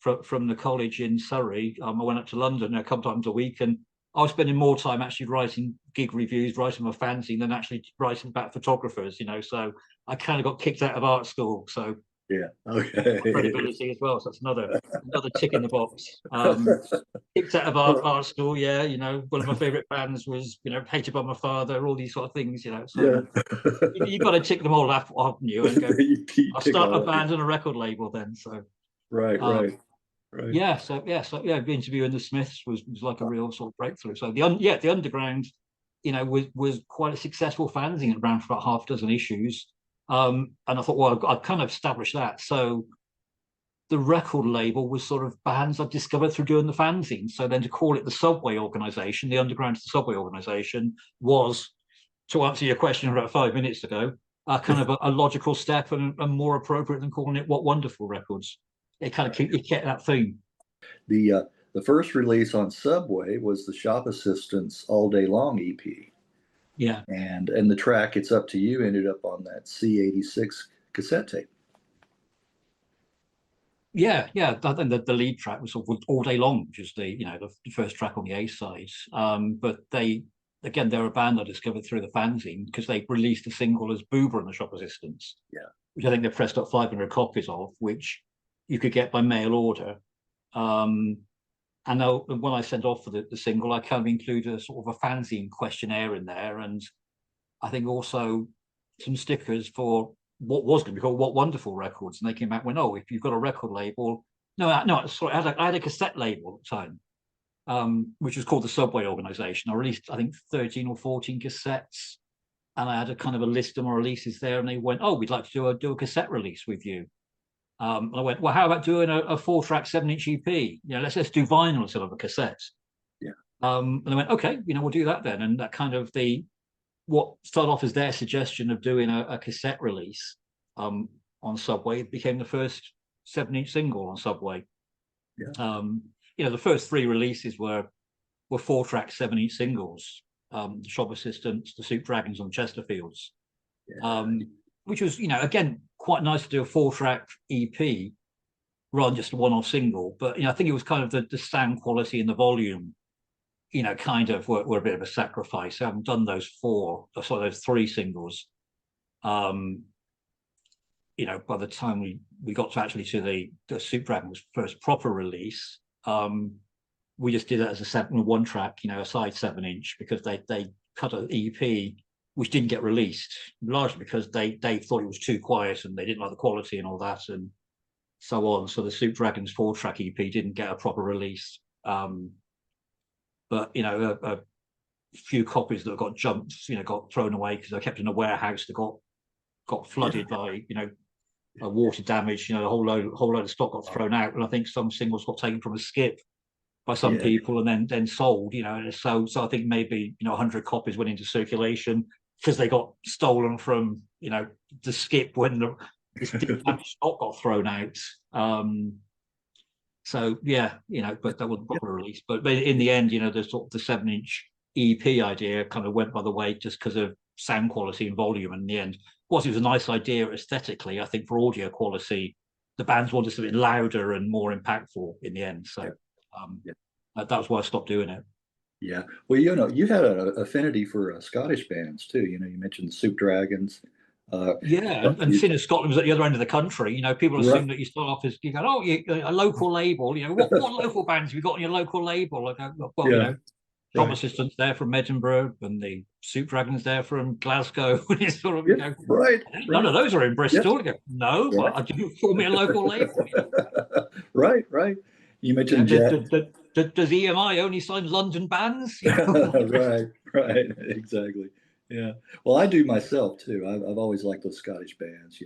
S2: And from the college in Surrey, I went up to London a couple times a week, and I was spending more time actually writing gig reviews, writing my fanzine, than actually writing about photographers. So I kind of got kicked out of art school. So credibility as well. So that's another tick in the box. Kicked out of art school. One of my favorite bands was hated by my father. All these sort of things. So you've got to tick them all off, haven't you? And go, I'll start a band and a record label then. So
S1: right.
S2: Interviewing the Smiths was like a real sort of breakthrough. So the Underground, was quite a successful fanzine. It ran for about half a dozen issues. And I thought, well, I've kind of established that. So the record label was sort of bands I've discovered through doing the fanzine. So then to call it the Subway organization, the Underground Subway organization, was, to answer your question about 5 minutes ago, kind of a logical step and more appropriate than calling it What Wonderful Records. It kind of kept that theme.
S1: The first release on Subway was the Shop Assistants All Day Long EP.
S2: Yeah.
S1: And the track It's Up to You ended up on that C86 cassette tape.
S2: Yeah. I think the lead track was sort of All Day Long, which is the first track on the A side. But they're a band I discovered through the fanzine, because they released a single as Boober and the Shop Assistants.
S1: Yeah.
S2: Which I think they pressed up 500 copies of, which you could get by mail order. And when I sent off for the single, I kind of included a sort of a fanzine questionnaire in there, and I think also some stickers for what was going to be called What Wonderful Records. And they came back and went, oh, if you've got a record label, no, sorry, I had a cassette label at the time, which was called the Subway Organization. I released, I think, 13 or 14 cassettes, and I had a kind of a list of my releases there, and they went, oh, we'd like to do a cassette release with you. And I went, well, how about doing a 4-track 7-inch EP? Let's do vinyl instead of a cassette.
S1: Yeah.
S2: And I went, okay, we'll do that then. And that kind of what started off as their suggestion of doing a cassette release on Subway became the first 7-inch single on Subway.
S1: Yeah.
S2: The first 3 releases were 4-track 7-inch singles. The Shop Assistants, the Soup Dragons, and Chesterfields. Yeah. Which was, again, quite nice to do a 4-track EP rather than just a one-off single. But, I think it was kind of the sound quality and the volume, kind of were a bit of a sacrifice. I haven't done those 3 singles. By the time we got to actually to the Soup Dragon's first proper release, we just did it as a 1-track, a side 7-inch, because they cut an EP which didn't get released, largely because they thought it was too quiet and they didn't like the quality and all that and so on. So the Soup Dragons 4-track EP didn't get a proper release. But a few copies that got jumped, got thrown away because they kept in a warehouse that got flooded by water damage. A whole load of stock got thrown out, and I think some singles got taken from a skip by some people and then sold. So I think maybe 100 copies went into circulation because they got stolen from the skip when this stock got thrown out. So yeah, but that was a proper release. But in the end, the sort of the 7-inch EP idea kind of went by the way just because of sound quality and volume. And in the end, whilst it was a nice idea aesthetically, I think for audio quality, the bands wanted something louder and more impactful in the end. So that was why I stopped doing it.
S1: Yeah. Well, you had an affinity for Scottish bands too. You mentioned the Soup Dragons.
S2: And seeing as Scotland was at the other end of the country, people assume that you start off as a local label. What local bands have you got on your local label? Drum Assistants there from Edinburgh, and the Soup Dragons there from Glasgow. It's sort of
S1: right.
S2: None of those are in Bristol.
S1: Yes.
S2: No, but I do call me a local label.
S1: Right. You mentioned
S2: does EMI only sign London bands?
S1: Right, exactly. Yeah. Well, I do myself too. I've always liked those Scottish bands,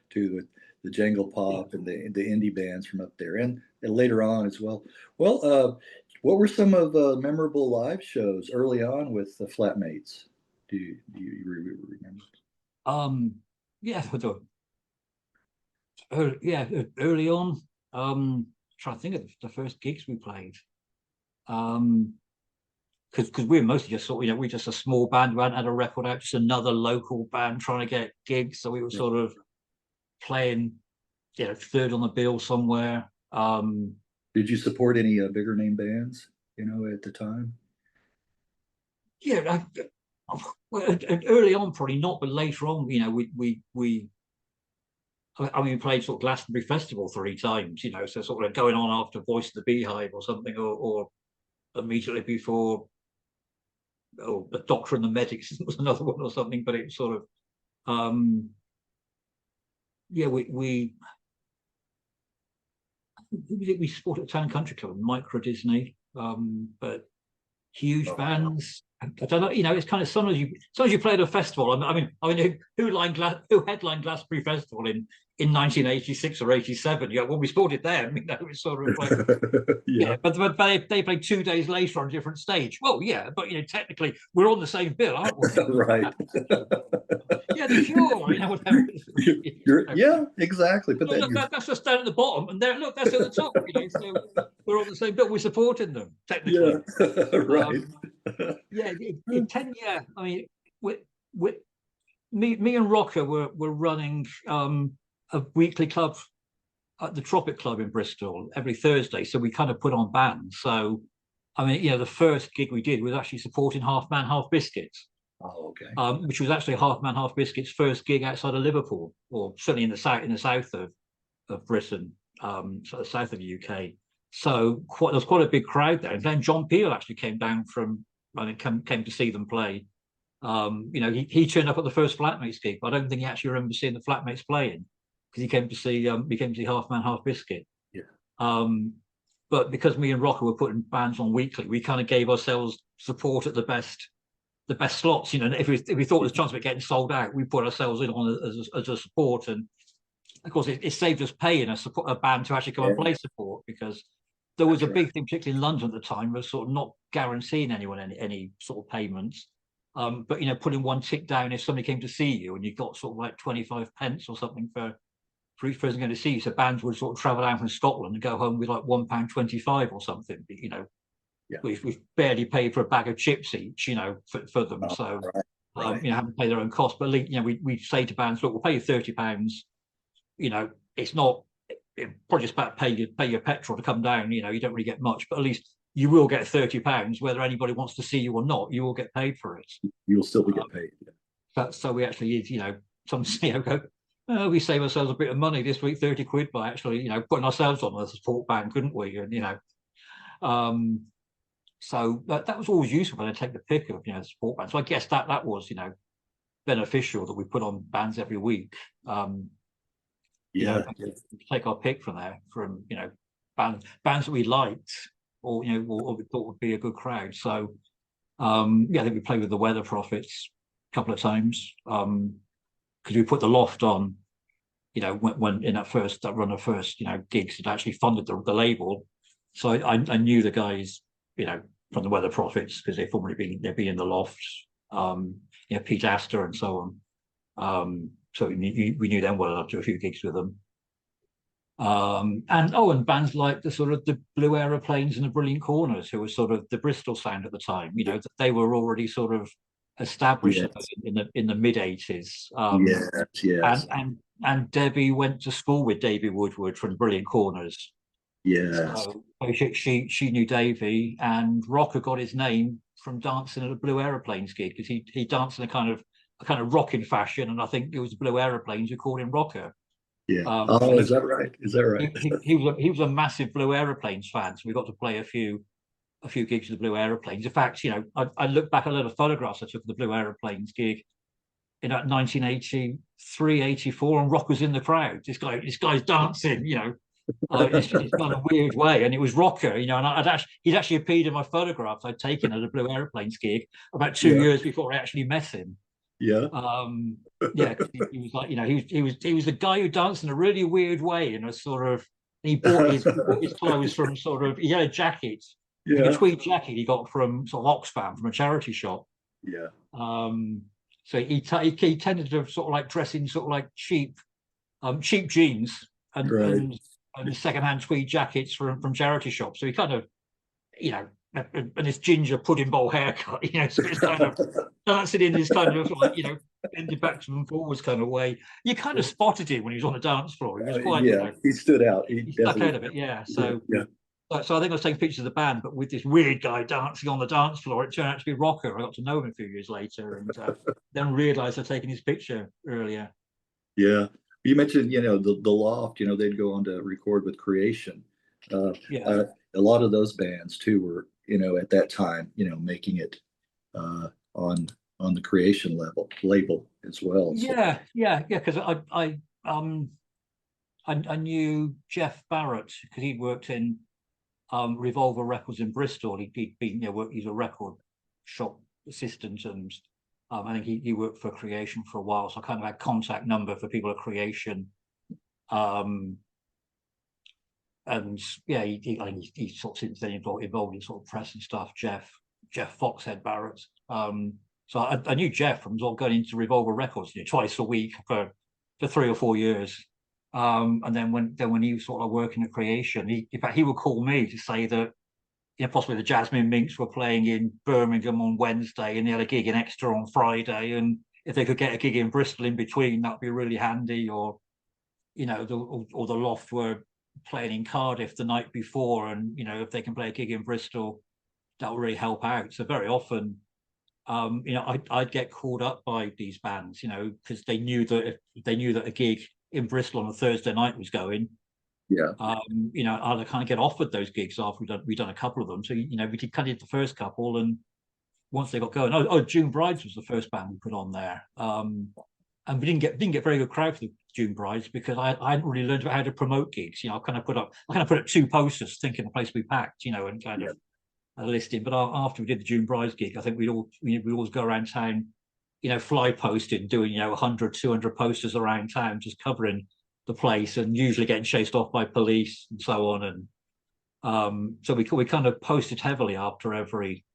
S1: too, the jangle pop and the indie bands from up there, and later on as well. Well, what were some of the memorable live shows early on with the Flatmates? Do you remember?
S2: Early on. Trying to think of the first gigs we played. Because we were mostly just we're just a small band. We hadn't had a record out, just another local band trying to get gigs. So we were sort of playing, third on the bill somewhere.
S1: Did you support any bigger name bands, at the time?
S2: Yeah, early on probably not, but later on, we played sort of Glastonbury Festival 3 times, so sort of going on after Voice of the Beehive or something, or immediately before, The Doctor and the Medics was another one or something. But it was sort of, we supported Town Country Club, Micro Disney, but huge bands. I don't know. It's kind of sometimes you play at a festival. I mean, who headlined Glastonbury Festival in 1986 or 87? When we supported them, it's sort of like but they played 2 days later on a different stage. Well, but technically we're on the same bill, aren't we?
S1: Right.
S2: The Cure, whatever.
S1: Exactly. But
S2: that's just down at the bottom, and there, look, that's at the top. So we're on the same bill. We're supporting them technically.
S1: Right.
S2: I mean, me and Rocker were running a weekly club at the Tropic Club in Bristol every Thursday. So we kind of put on bands. So, I mean, the first gig we did was actually supporting Half Man, Half Biscuits.
S1: Oh, okay.
S2: Which was actually Half Man, Half Biscuits' first gig outside of Liverpool, or certainly in the south of Britain. sort of south of the UK. So there's quite a big crowd there. And then John Peel actually came down from, I mean, came to see them play. He turned up at the first Flatmates gig, but I don't think he actually remembers seeing the Flatmates playing, because he came to see Half Man Half Biscuit.
S1: Yeah.
S2: But because me and Rocker were putting bands on weekly, we kind of gave ourselves support at the best slots. If we thought there was a chance of it getting sold out, we put ourselves in on as a support, and of course it saved us paying a band to actually come and play support, because there was a big thing, particularly in London at the time, was sort of not guaranteeing anyone any sort of payments. But putting one tick down if somebody came to see you and you got sort of like 25 pence or something for each person going to see you. So bands would sort of travel down from Scotland and go home with like £1.25 or something. We've barely paid for a bag of chips each, for them. So having to pay their own cost. But we say to bands, look, we'll pay you £30. It's not probably just about pay your petrol to come down. You don't really get much, but at least you will get £30, whether anybody wants to see you or not. You will get paid for it.
S1: You will still get paid. Yeah.
S2: So we actually, some go, oh, we save ourselves a bit of money this week, 30 quid by actually, putting ourselves on as a support band, couldn't we? And so that was always useful when I take the pick of support bands. So I guess that was beneficial, that we put on bands every week. Take our pick from there, from bands that we liked, or we thought would be a good crowd. So I think we played with the Weather Prophets a couple of times, because we put the Loft on, when in that run of first gigs that actually funded the label. So I knew the guys from the Weather Prophets, because they'd been in the Loft, Pete Astor and so on. So we knew them well enough to do a few gigs with them. And bands like the Blue Aeroplanes and the Brilliant Corners, who were sort of the Bristol sound at the time. They were already sort of established in the mid '80s.
S1: Yes.
S2: And Debbie went to school with Davey Woodward from Brilliant Corners.
S1: Yes.
S2: So she knew Davey, and Rocker got his name from dancing at a Blue Aeroplanes gig, because he danced in a kind of rocking fashion, and I think it was the Blue Aeroplanes who called him Rocker.
S1: Yeah. Is that right?
S2: He was a massive Blue Aeroplanes fan, so we got to play a few gigs with the Blue Aeroplanes. In fact, I look back at a lot of photographs I took of the Blue Aeroplanes gig in 1983, 84, and Rocker's in the crowd. This guy's dancing, it's kind of weird way, and it was Rocker, and he'd actually appeared in my photographs I'd taken at a Blue Aeroplanes gig about 2 years before I actually met him.
S1: Yeah.
S2: He was like, he was the guy who danced in a really weird way, in a sort of, he bought his clothes from he had a jacket, like a tweed jacket he got from sort of Oxfam, from a charity shop.
S1: Yeah.
S2: So he tended to sort of like dress in sort of like cheap jeans and secondhand tweed jackets from charity shops. So he kind of, and this ginger pudding bowl haircut, so it's kind of dancing in this kind of like, bending backwards and forwards kind of way. You kind of spotted him when he was on the dance floor. He was quite,
S1: he stood out.
S2: He stuck out of it, So I think I was taking pictures of the band, but with this weird guy dancing on the dance floor. It turned out to be Rocker. I got to know him a few years later, and then realised I'd taken his picture earlier.
S1: Yeah, you mentioned the Loft. They'd go on to record with Creation. A lot of those bands too were at that time making it on the Creation label as well. So.
S2: Because I knew Jeff Barrett, because he'd worked in Revolver Records in Bristol. He'd been he's a record shop assistant, and I think he worked for Creation for a while, so I kind of had contact number for people at Creation. And he sort of since then involved in sort of press and stuff. Jeff Foxhead Barrett. So I knew Jeff from going into Revolver Records twice a week for 3 or 4 years. And then when he was sort of working at Creation, in fact he would call me to say that possibly the Jasmine Minks were playing in Birmingham on Wednesday, and they had a gig in Exeter on Friday, and if they could get a gig in Bristol in between, that'd be really handy. Or the Loft were playing in Cardiff the night before, and if they can play a gig in Bristol, that will really help out. So very often I'd get called up by these bands, because they knew that a gig in Bristol on a Thursday night was going,
S1: Yeah.
S2: You know, I'd kind of get offered those gigs after we'd done a couple of them. So, you know, we did kind of the first couple, and once they got going, June Brides was the first band we put on there. And we didn't get very good crowd for the June Brides because I hadn't really learned about how to promote gigs. You know, I kind of put up 2 posters thinking the place would be packed, you know, and kind of a listing. But after we did the June Brides gig, I think we always go around town, you know, fly posting, doing, you know, 100, 200 posters around town, just covering the place, and usually getting chased off by police and so on. And so we kind of posted heavily after every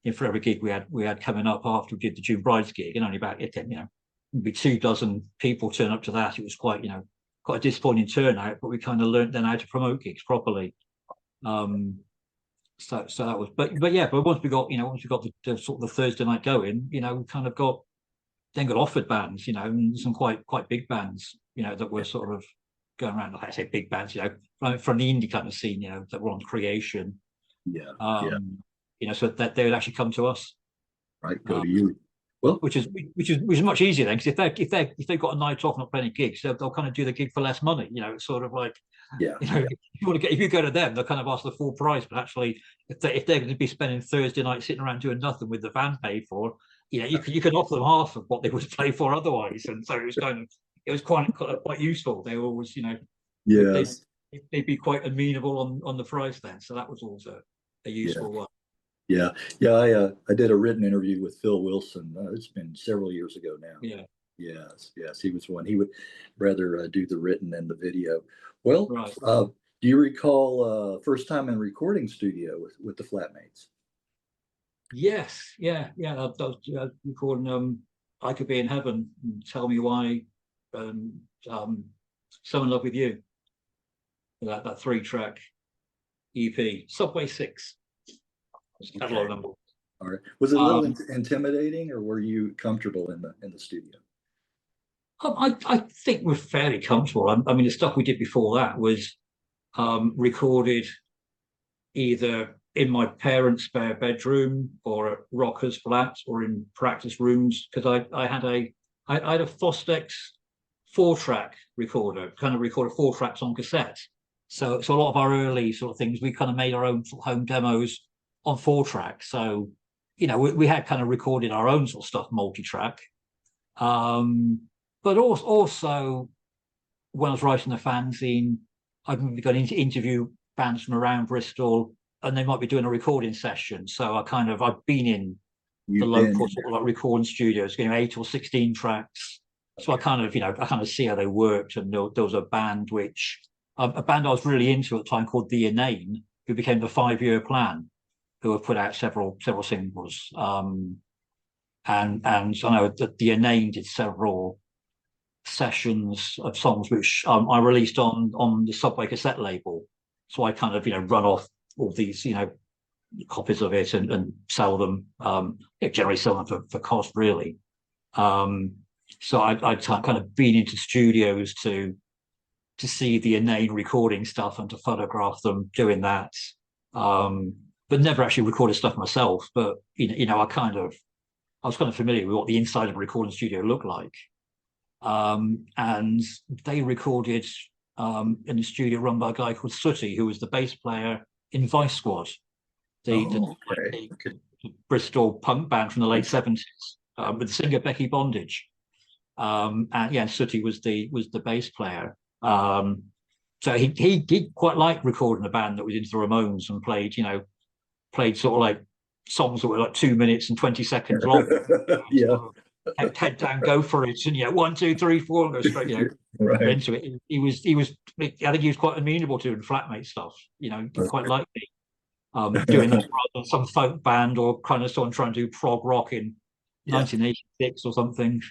S2: gig we had coming up after we did the June Brides gig, and only about, you know, maybe 24 people turn up to that. It was quite, you know, quite a disappointing turnout, but we kind of learned then how to promote gigs properly. So that was, but once we got the sort of the Thursday night going, you know, we kind of got offered bands, you know, and some quite big bands, you know, that were sort of going around. Like I say, big bands, you know, from the indie kind of scene, you know, that were on Creation. You know, so that they would actually come to us.
S1: Right. Go to you. Well,
S2: which is much easier then, because if they've got a night off, not playing gigs, they'll kind of do the gig for less money. You know, it's sort of like, you know, if you go to them, they'll kind of ask the full price. But actually, if they're going to be spending Thursday night sitting around doing nothing with the van paid for, you know, you can offer them half of what they would play for otherwise. And so it was quite useful. They were always, you know, they'd be quite amenable on the price then. So that was also a useful one.
S1: Yeah. I did a written interview with Phil Wilson. It's been several years ago now.
S2: Yeah.
S1: Yes, he was one. He would rather do the written than the video. Well,
S2: right.
S1: Do you recall first time in recording studio with the Flatmates?
S2: Yes, yeah. I was recording "I Could Be in Heaven," and "Tell Me Why," "So in Love with You." That 3-track EP, Subway 6. Catalog number.
S1: All right. Was it a little intimidating, or were you comfortable in the studio?
S2: I think we're fairly comfortable. I mean, the stuff we did before that was recorded either in my parents' spare bedroom, or at Rockers' flats, or in practice rooms, because I had a Fostex 4-track recorder, kind of recorded 4 tracks on cassette. So a lot of our early sort of things, we kind of made our own sort of home demos on 4 tracks. So, you know, we had kind of recorded our own sort of stuff multi-track. But also when I was writing the fanzine, I'd be going to interview bands from around Bristol, and they might be doing a recording session. So I've been in the local sort of like recording studios, getting 8 or 16 tracks. So I kind of see how they worked. And there was a band I was really into at the time called The Inane, who became the 5-Year Plan, who have put out several singles. And I know that The Inane did several sessions of songs which I released on the Subway cassette label. So I kind of, you know, run off all these, you know, copies of it and sell them. Generally sell them for cost, really. So I'd kind of been into studios to see The Inane recording stuff and to photograph them doing that. But never actually recorded stuff myself. But you know, I was kind of familiar with what the inside of a recording studio looked like. And they recorded in a studio run by a guy called Sooty, who was the bass player in Vice Squad, the Bristol punk band from the late 70s, with the singer Becky Bondage. And Sooty was the bass player. So he quite liked recording a band that was into the Ramones and played sort of like songs that were like 2 minutes and 20 seconds long. Head down, go for it, and 1, 2, 3, 4, and go straight, into it. He was. I think he was quite amenable to Flatmate stuff. You know, quite liked it. Doing that rather than some folk band or kind of someone trying to do prog rock in 1986 or something.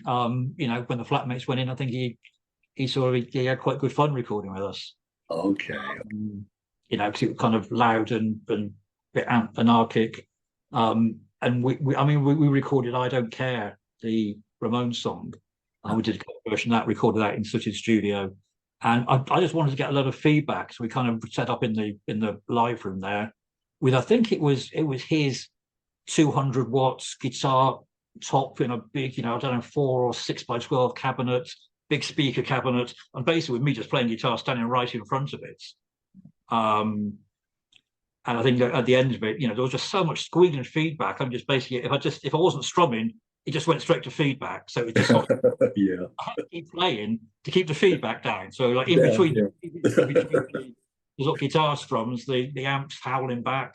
S2: You know, when the Flatmates went in, I think he had quite good fun recording with us.
S1: Okay.
S2: You know, because it was kind of loud and a bit anarchic. And we recorded "I Don't Care," the Ramones song. We did a cover version of that, recorded that in Sooty's studio. And I just wanted to get a lot of feedback. So we kind of set up in the live room there with, I think it was his 200 watts guitar top in a big, 4 or 6 by 12 cabinet, big speaker cabinet, and basically with me just playing guitar standing right in front of it. And I think that at the end of it, you know, there was just so much squealing feedback. I'm just basically, if I wasn't strumming, it just went straight to feedback. So it just sort of
S1: Yeah.
S2: I had to keep playing to keep the feedback down. So like in
S1: Yeah.
S2: between,
S1: Yeah.
S2: in between the sort of guitar strums, the amps howling back.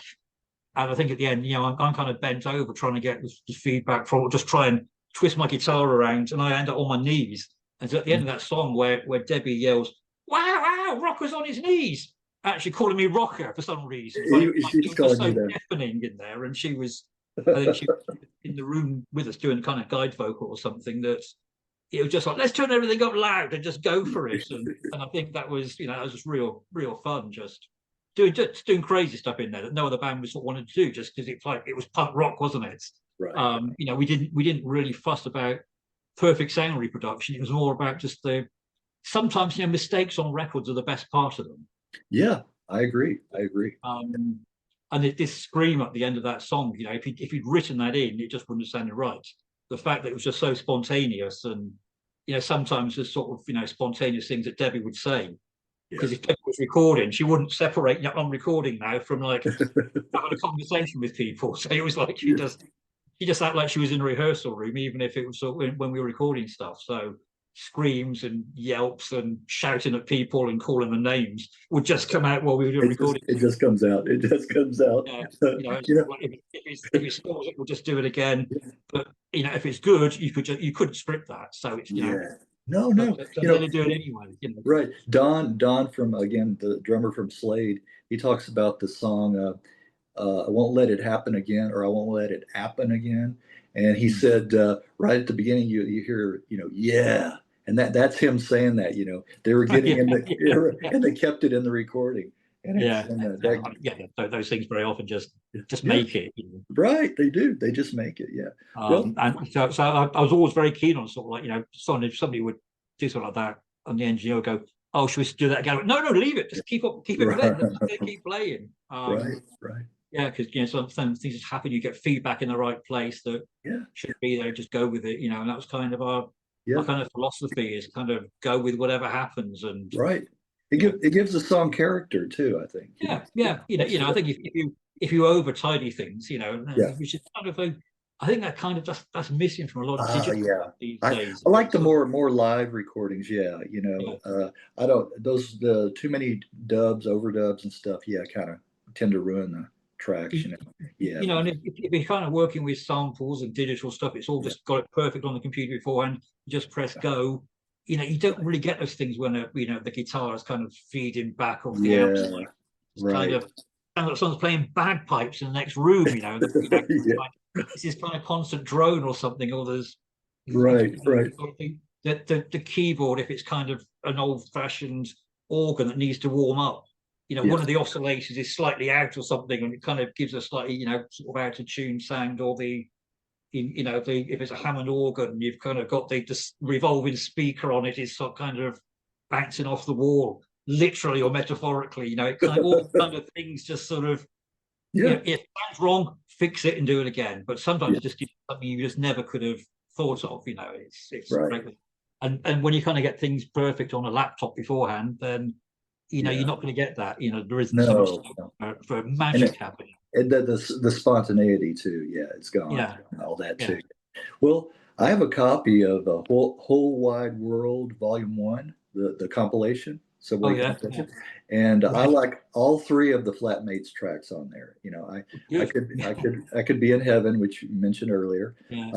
S2: And I think at the end, you know, I'm kind of bent over trying to get the feedback from, just try and twist my guitar around, and I end up on my knees. And so at the end of that song, where Debbie yells, "Wow, wow, Rocker's on his knees," actually calling me Rocker for some reason.
S1: She's
S2: It was just
S1: calling you
S2: so
S1: that.
S2: deafening in there, and she was, I think she was in the room with us doing kind of guide vocal or something. That it was just like, let's turn everything up loud and just go for it. And I think that was, you know, that was just real fun, just doing crazy stuff in there that no other band was sort of wanted to do, just because it's like it was punk rock, wasn't it?
S1: Right.
S2: You know, we didn't really fuss about perfect sound reproduction. It was more about just the sometimes, you know, mistakes on records are the best part of them.
S1: Yeah, I agree. I agree.
S2: And this scream at the end of that song, you know, if he'd written that in, it just wouldn't have sounded right. The fact that it was just so spontaneous, and you know, sometimes just sort of, you know, spontaneous things that Debbie would say. Because
S1: Yeah.
S2: if Debbie was recording, she wouldn't separate, you know, I'm recording now from like having a conversation with people. So it was like she just acted like she was in a rehearsal room, even if it was sort of when we were recording stuff. So screams and yelps and shouting at people and calling them names would just come out while we were doing recording.
S1: It just comes out. It just comes out.
S2: Yeah, you know,
S1: You know,
S2: like if it's scores, it will just do it again. But you know, if it's good, you couldn't script that. So it's, you know,
S1: yeah. No,
S2: but
S1: no.
S2: so
S1: You
S2: let
S1: know,
S2: it do it anyway. You know.
S1: right. Don from, again, the drummer from Slade, he talks about the song I won't let it happen again, or I won't let it happen again. And he said, right at the beginning, you hear, you know, yeah. And that's him saying that, you know, they were getting in the, and they kept it in the recording. And it's,
S2: Yeah,
S1: and
S2: those things very often just
S1: yeah,
S2: make it. You know.
S1: right. They do. They just make it. Yeah. Well,
S2: And so I was always very keen on sort of like, you know, if somebody would do something like that, and the engineer would go, "Oh, should we do that again?" No, leave it. Just keep it playing. Keep playing.
S1: right.
S2: Yeah, because you know, sometimes things just happen. You get feedback in the right place that
S1: Yeah.
S2: should be there. Just go with it, you know. And that was kind of our
S1: Yeah.
S2: kind of philosophy, is kind of go with whatever happens. And
S1: Right.
S2: you know,
S1: It gives the song character too, I think, you know.
S2: yeah, you know, I think if you over tidy things, you know,
S1: Yeah.
S2: which is kind of I think that kind of that's missing from a lot of digital
S1: Yeah.
S2: these
S1: I,
S2: days.
S1: I like the more live recordings. Yeah. You know,
S2: Yeah.
S1: I don't, the too many dubs, overdubs and stuff. Yeah. Kind of tend to ruin the tracks, you know. Yeah.
S2: You know, and if you're kind of working with samples and digital stuff, it's all
S1: Yeah.
S2: just got it perfect on the computer beforehand. You just press go. You know, you don't really get those things when you know, the guitar is kind of feeding back off the amps.
S1: Yeah.
S2: It's kind
S1: Right.
S2: of sounds like someone's playing bagpipes in the next room. You know,
S1: Yeah.
S2: like, it's this kind of constant drone or something. Or there's
S1: Right. Right.
S2: I think that the keyboard, if it's kind of an old-fashioned organ that needs to warm up, you know, one
S1: Yes.
S2: of the oscillators is slightly out or something, and it kind of gives a slightly, you know, sort of out of tune sound. Or you know, if it's a Hammond organ, you've kind of got the revolving speaker on it is sort of kind of bouncing off the wall, literally or metaphorically. You know, it kind of all kind of things just sort of, you
S1: Yeah.
S2: know, if it sounds wrong, fix it and do it again. But sometimes
S1: Yeah.
S2: it's just something you just never could have thought of. You know, it's
S1: Right.
S2: great. And when you kind of get things perfect on a laptop beforehand, then you know, you're
S1: Yeah.
S2: not going to get that. You know, there isn't so much
S1: No. No.
S2: for
S1: And
S2: magic happening.
S1: and the spontaneity too. Yeah. It's gone.
S2: Yeah,
S1: And all that
S2: yeah.
S1: too. Well, I have a copy of Whole Wide World Volume One, the compilation,
S2: Oh
S1: Subway
S2: yeah, yeah.
S1: compilation, and I
S2: Right.
S1: like all three of the Flatmates tracks on there. You know,
S2: Good.
S1: I could be in heaven, which you mentioned earlier.
S2: Yeah.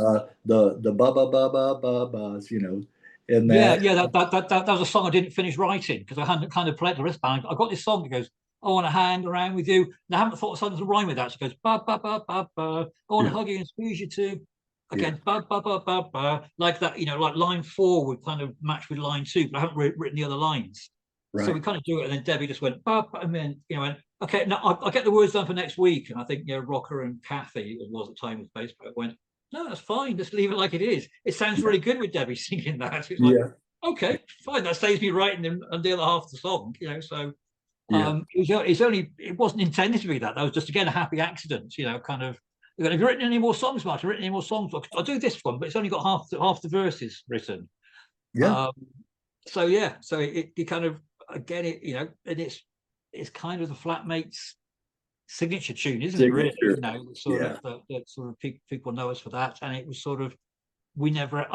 S1: The ba ba ba ba ba ba's, you know, and
S2: Yeah,
S1: that.
S2: yeah, that was a song I didn't finish writing because I hadn't kind of played the rest band. I got this song that goes, "I want to hang around with you." And I haven't thought of something to rhyme with that. So it goes, ba ba ba ba ba. I want to
S1: Yeah,
S2: hug you and squeeze you too.
S1: yeah,
S2: Again, ba ba ba ba ba. Like that, you know, like line 4 would kind of match with line 2, but I haven't written the other lines. So we
S1: right.
S2: kind of do it, and then Debbie just went, ba, ba, and then you know, went, okay, now I'll get the words done for next week. And I think, you know, Rocker and Kathy, it was at the time with bass player, went, no, that's fine. Just leave it like it is. It sounds
S1: Yeah,
S2: really good with Debbie singing that. It's like,
S1: yeah,
S2: okay, fine. That saves me writing on the other half of the song, you know. So
S1: yeah,
S2: it wasn't intended to be that. That was just again a happy accident, you know, kind of. Have you written any more songs, Martin? Written any more songs? I'll do this one, but it's only got half the verses written.
S1: yeah,
S2: Um, so yeah, so it kind of again, it, you know, and it's kind of the Flatmates signature tune, isn't it? Really,
S1: Signature.
S2: you know, sort
S1: Yeah.
S2: of that sort of people know us for that, and it was sort of I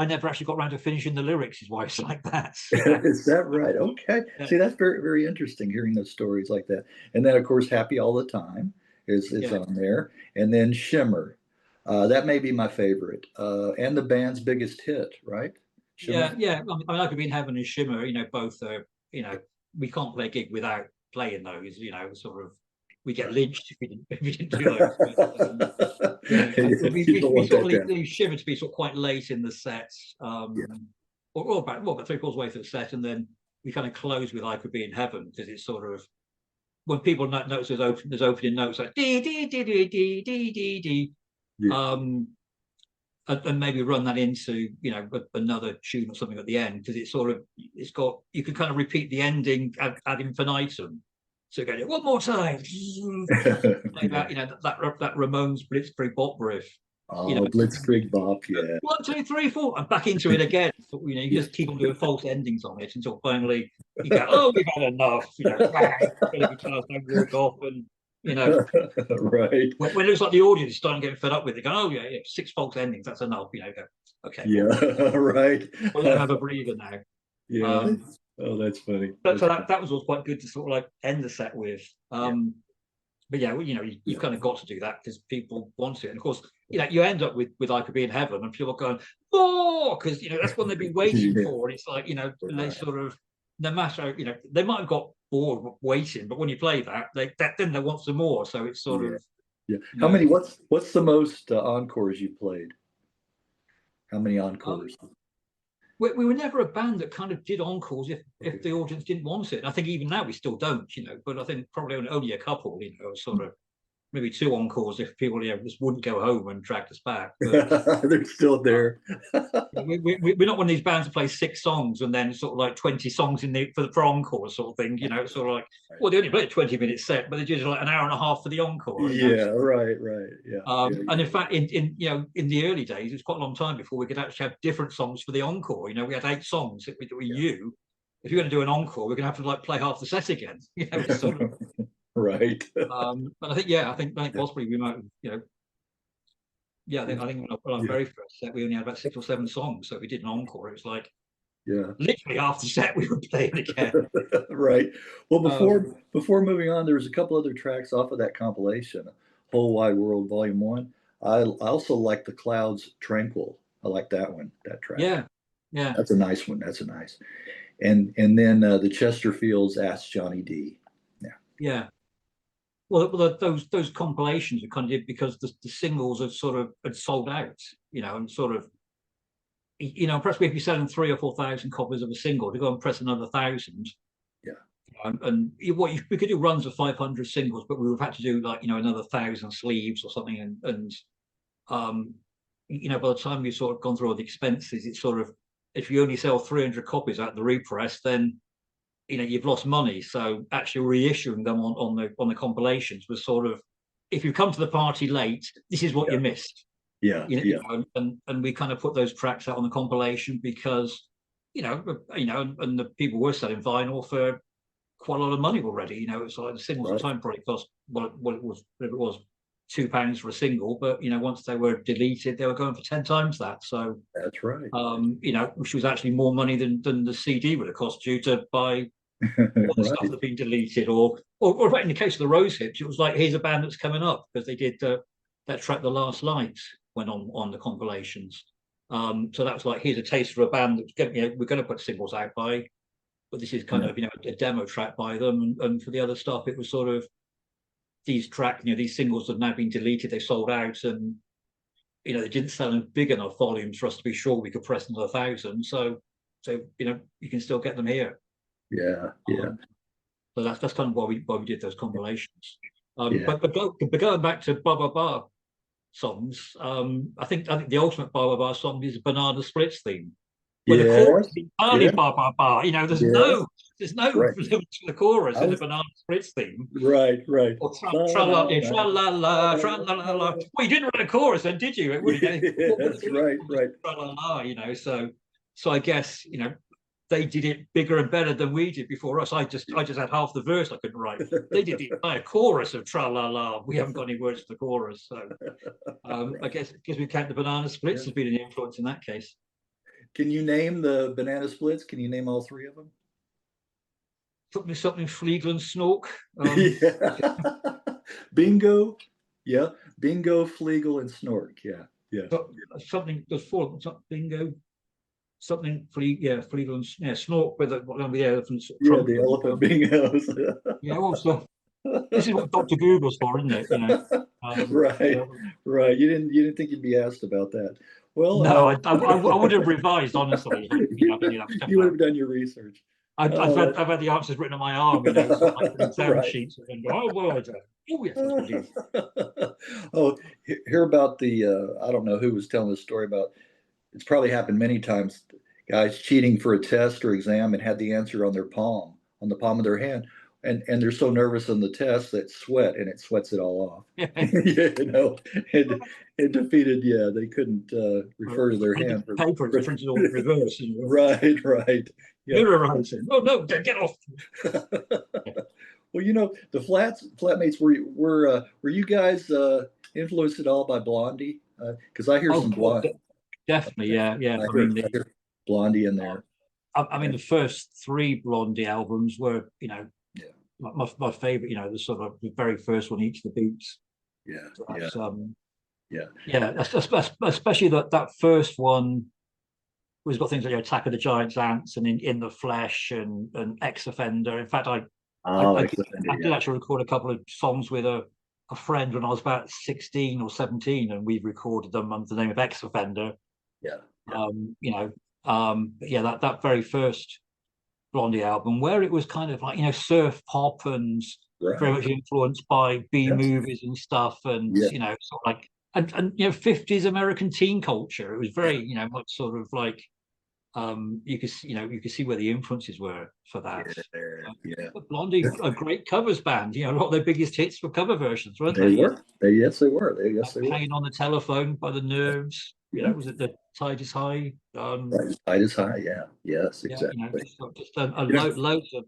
S2: never actually got around to finishing the lyrics. Is why it's like that.
S1: Is that right? Okay.
S2: Yeah,
S1: See, that's very, very interesting hearing those stories like that. And then, of course, Happy All the Time is
S2: yeah,
S1: on there. And then Shimmer. That may be my favorite. And the band's biggest hit, right? Shimmer?
S2: yeah. I mean, I could be in Heaven and Shimmer. You know, both are. You know, we can't play a gig without playing those. You know, sort of. We get lynched if we didn't do those. Yeah,
S1: You don't
S2: we
S1: want
S2: sort
S1: that
S2: of
S1: down.
S2: leave Shiver to be sort of quite late in the set,
S1: Yeah.
S2: or about 3/4 way through the set, and then we kind of close with "I Could Be in Heaven" because it's sort of when people notice there's opening notes like dee dee dee dee dee dee dee dee,
S1: Yeah.
S2: um, and maybe run that into another tune or something at the end because it's got you can kind of repeat the ending ad infinitum. So you go one more time, like that, that Ramones Blitzkrieg Bop riff.
S1: Oh, Blitzkrieg Bop. Yeah.
S2: 1, 2, 3, 4, and back into it again. So, you
S1: Yeah.
S2: just keep on doing false endings on it until finally you go, oh, we've had enough. The guitars don't walk off, and
S1: Right.
S2: when it looks like the audience is starting to get fed up with it, go, oh yeah, 6 false endings, that's enough. Go, okay,
S1: Yeah. Right.
S2: we'll let them have a breather now.
S1: Yeah. Oh, that's funny.
S2: But so that was quite good to sort of like end the set with.
S1: Yeah.
S2: But yeah, you've kind of got to do that because people want it. And of course, you end up with I Could Be in Heaven, and people are going, oh, because that's what they've been waiting
S1: Yeah.
S2: for. And it's like, they
S1: Right.
S2: sort of, no matter, they might have got bored waiting, but when you play that, then they want some more. So it's sort
S1: Yeah.
S2: of,
S1: Yeah. How many? What's the most encores you played? How many
S2: um,
S1: encores?
S2: we were never a band that kind of did encores if the audience didn't want it. And I think even now we still don't, but I think probably only a couple, sort of maybe 2 encores if people just wouldn't go home and dragged us back. But
S1: They're still there.
S2: we're not one of these bands that play 6 songs and then sort of like 20 songs for encore sort of thing. It's sort of like, well, they only play a 20-minute set, but they do like an hour and a half for the encore.
S1: Yeah. Right. Right. Yeah. Yeah.
S2: And in fact, in the early days, it was quite a long time before we could actually have different songs for the encore. We had 8 songs that we knew. If you're going to do an encore, we're going to have to like play half the set again. It's sort of,
S1: Right.
S2: but I think possibly we might, I think on our
S1: Yeah.
S2: very first set we only had about 6 or 7 songs, so if we did an encore, it was like
S1: Yeah.
S2: literally half the set we would play it again.
S1: Right. Well,
S2: Um,
S1: before moving on, there was a couple other tracks off of that compilation, "Whole Wide World" Volume One. I also like "The Clouds Tranquil." I like that one. That track.
S2: yeah, yeah,
S1: That's a nice one. That's a nice. And then the Chesterfields "Ask Johnny D." Yeah.
S2: yeah. Well, those compilations we kind of did because the singles had sold out, and sort of, perhaps we'd be selling 3 or 4,000 copies of a single to go and press another 1,000.
S1: Yeah.
S2: And we could do runs of 500 singles, but we would have had to do like another 1,000 sleeves or something, and by the time you've sort of gone through all the expenses, it's sort of, if you only sell 300 copies at the repress, then you've lost money. So actually reissuing them on the compilations was sort of, if you come to the party late, this is what
S1: Yeah.
S2: you missed.
S1: Yeah. Yeah.
S2: And we kind of put those tracks out on the compilation because and the people were selling vinyl for quite a lot of money already. It's like the singles at the time probably cost what it was, whatever it was, £2 for a single, but once they were deleted, they were going for 10 times that. So
S1: That's right.
S2: which was actually more money than the CD would have cost you to buy all the stuff
S1: Right.
S2: that had been deleted, or in the case of the Rosehips, it was like, here's a band that's coming up, because they did that track "The Last Light" went on the compilations. So that was like, here's a taste for a band that's we're going to put singles out by, but this is kind of a demo track by them, and for the other stuff it was sort of these tracks, these singles have now been deleted, they sold out, and they didn't sell in big enough volumes for us to be sure we could press another 1,000. So you can still get them here.
S1: Yeah. Yeah.
S2: So that's kind of why we did those compilations.
S1: Yeah.
S2: But going back to Ba Ba Ba songs, I think the ultimate Ba Ba Ba song is Banana Splits theme, where the chorus is entirely
S1: Yeah.
S2: Ba Ba Ba. There's
S1: Yeah.
S2: no
S1: Right.
S2: lyrics to the chorus in the Banana Splits theme.
S1: Right. Right.
S2: Or tra la la, tra la la la. Well, you didn't write a chorus then, did you?
S1: That's right. Right.
S2: Tra la la, So I guess they did it bigger and better than we did before us. I just had half the verse I couldn't write. They did the entire chorus of Tra La La. We haven't got any words for the chorus, so
S1: Right.
S2: I guess we count the Banana Splits
S1: Yeah.
S2: as being an influence in that case.
S1: Can you name the Banana Splits? Can you name all three of them?
S2: Something Flegel and Snork.
S1: Yeah. Bingo. Yeah. Bingo, Flegel, and Snork. Yeah. Yeah.
S2: Something there's four. Bingo. Something Flegel and Snork with the elephant's
S1: Yeah,
S2: trunk.
S1: the elephant bingos.
S2: Yeah, well, so this is what Dr. Google's for, isn't it?
S1: Right.
S2: So,
S1: Right. You didn't think you'd be asked about that. Well,
S2: no, I would have revised honestly.
S1: you would have done your research.
S2: I've had the answers written on my arm, so like exam
S1: Right.
S2: sheets, and go, oh well, I don't. Oh yes, I can do.
S1: Oh, hear about the I don't know who was telling this story about. It's probably happened many times. Guys cheating for a test or exam and had the answer on their palm, on the palm of their hand, and they're so nervous on the test that sweat and it sweats it all off. You know, it defeated. Yeah, they couldn't refer to their hand.
S2: Paper, it's printed all in reverse.
S1: Right, right. Yeah.
S2: Mirrorizing. Oh no, get off.
S1: Well, the flatmates were you guys influenced at all by Blondie? Because I hear some Blondie.
S2: Definitely, yeah.
S1: I hear Blondie in there.
S2: I mean, the first three Blondie albums were,
S1: Yeah.
S2: my favorite. The sort of the very first one, Each the Beats.
S1: Yeah,
S2: That's,
S1: yeah.
S2: Especially that first one was got things like Attack of the Giants Ants and In the Flesh and Ex Offender. In fact, I did actually record a couple of songs with a friend when I was about 16 or 17, and we recorded them under the name of Ex Offender.
S1: Yeah.
S2: That very first Blondie album, where it was kind of like surf pop and very much influenced by B movies and stuff, and sort of like and 50s American teen culture. It was very much sort of like you could see where the influences were for that. Blondie, a great covers band. A lot of their biggest hits were cover versions, weren't they?
S1: Yes, they were. Yes, they were.
S2: Playing on the Telephone by the Nerves. Was it The Tide Is High?
S1: Tide Is High. Yeah. Yes, exactly.
S2: Just loads of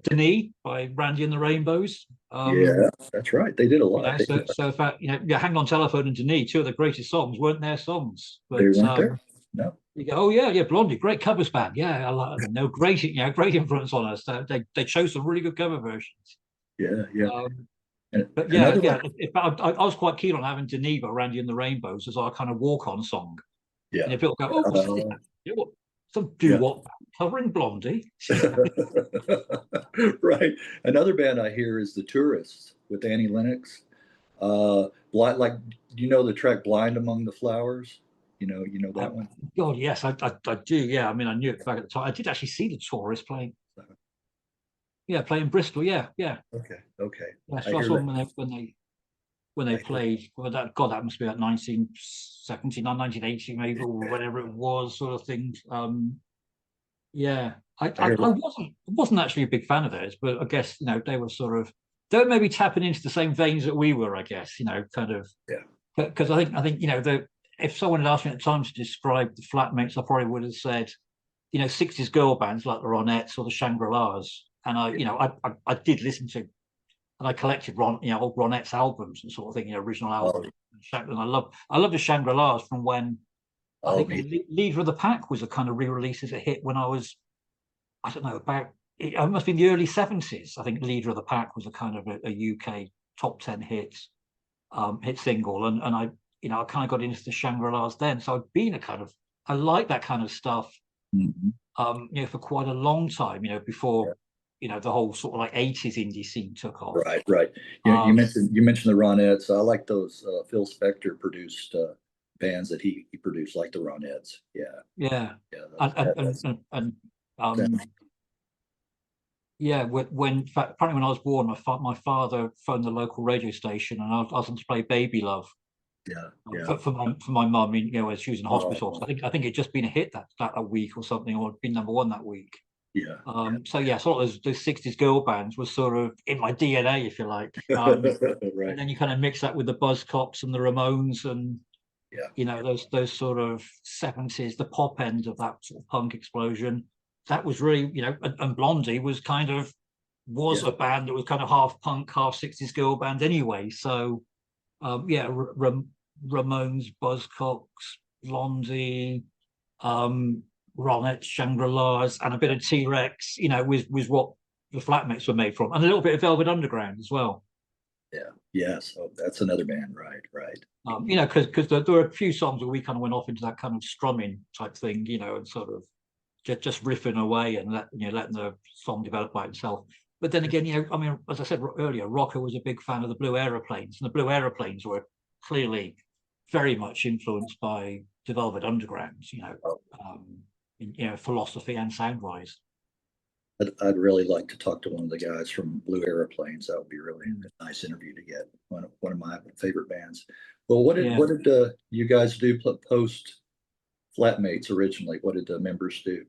S2: Denis by Randy and the Rainbows.
S1: Yeah, that's right. They did a lot.
S2: So in fact, Hang On Telephone and Denis, two of the greatest songs, weren't their songs. But,
S1: they weren't there. No.
S2: You go, oh yeah, Blondie, great covers band. Yeah, I like them. They're great, great influence on us. They chose some really good cover versions.
S1: Yeah.
S2: But I was quite keen on having Denis by Randy and the Rainbows as our kind of walk-on song.
S1: Yeah.
S2: And if people go, oh, what's this? Some doo-wop covering Blondie.
S1: Right. Another band I hear is the Tourists with Annie Lennox. Do you know the track "Blind Among the Flowers"? You know that one.
S2: God, yes, I do. Yeah, I mean, I knew it back at the time. I did actually see the Tourists playing. Yeah, playing Bristol. Yeah.
S1: Okay.
S2: Yeah, so I saw them when they played. Well, that must be like 1970, 1980 maybe, or whatever it was, sort of thing. I wasn't actually a big fan of theirs, but I guess they were maybe tapping into the same veins that we were. I guess kind of.
S1: Yeah.
S2: Because I think if someone had asked me at the time to describe the Flatmates, I probably would have said 60s girl bands like the Ronettes or the Shangri-Las. And I did listen to, and I collected old Ronettes albums and sort of thing, original albums. And I love the Shangri-Las from when I think Leader of the Pack was a kind of re-release as a hit when I was, I don't know, it must be in the early 70s. I think Leader of the Pack was a kind of a UK top 10 hit single, and I kind of got into the Shangri-Las then. So I've been I like that kind of stuff, for quite a long time, before, the whole sort of like 80s indie scene took off.
S1: Right. You mentioned the Ronettes. I like those Phil Spector produced bands that he produced, like the Ronettes.
S2: Yeah. Apparently when I was born, my father phoned the local radio station and I was on to play Baby Love. For my mum, as she was in hospital. So I think it'd just been a hit that week or something, or been number one that week. Sort of those 60s girl bands was sort of in my DNA, if you like.
S1: Right.
S2: And then you kind of mix that with the Buzzcocks and the Ramones and those sort of 70s, the pop end of that sort of punk explosion. that was really, and Blondie was was
S1: Yeah.
S2: a band that was kind of half punk, half 60s girl band anyway. So yeah, Ramones, Buzzcocks, Blondie, Ronettes, Shangri-Las, and a bit of T-Rex, was what the Flatmates were made from, and a little bit of Velvet Underground as well.
S1: Yeah. Yes. Oh, that's another band. Right. Right.
S2: Because there were a few songs where we kind of went off into that kind of strumming type thing, and sort of just riffing away and letting the song develop by itself. But then again, I mean, as I said earlier, Rocker was a big fan of the Blue Aeroplanes, and the Blue Aeroplanes were clearly very much influenced by the Velvet Underground,
S1: Oh,
S2: philosophy and sound-wise.
S1: I'd really like to talk to one of the guys from Blue Aeroplanes. That would be really
S2: Mm.
S1: a nice interview to get. One of my favorite bands. Well, what did
S2: Yeah.
S1: you guys do post Flatmates originally? What did the members do?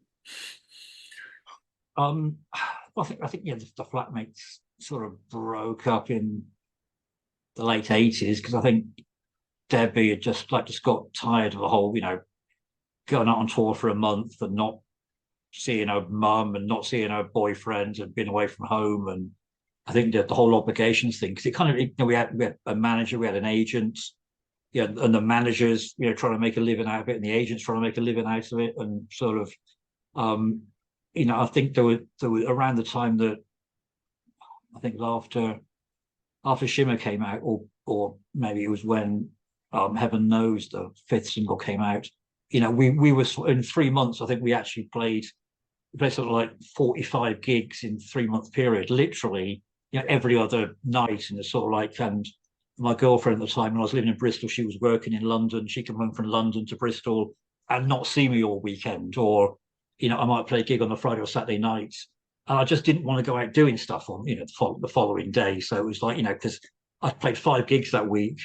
S2: I think the Flatmates sort of broke up in the late 80s because I think Debbie had just got tired of the whole, going out on tour for a month and not seeing her mum and not seeing her boyfriend and being away from home. And I think that the whole obligations thing, because it kind of, we had a manager, we had an agent, and the managers, trying to make a living out of it, and the agents trying to make a living out of it, and sort of, I think there were around the time that I think after Shimmer came out, or maybe it was when Heaven Knows, the fifth single, came out. We were in 3 months. I think we actually played sort of like 45 gigs in 3 month period, literally, every other night. And it's sort of like, and my girlfriend at the time, when I was living in Bristol, she was working in London. She came home from London to Bristol and not see me all weekend, or I might play a gig on a Friday or Saturday night. And I just didn't want to go out doing stuff on, the following day. So it was like, because I played 5 gigs that week.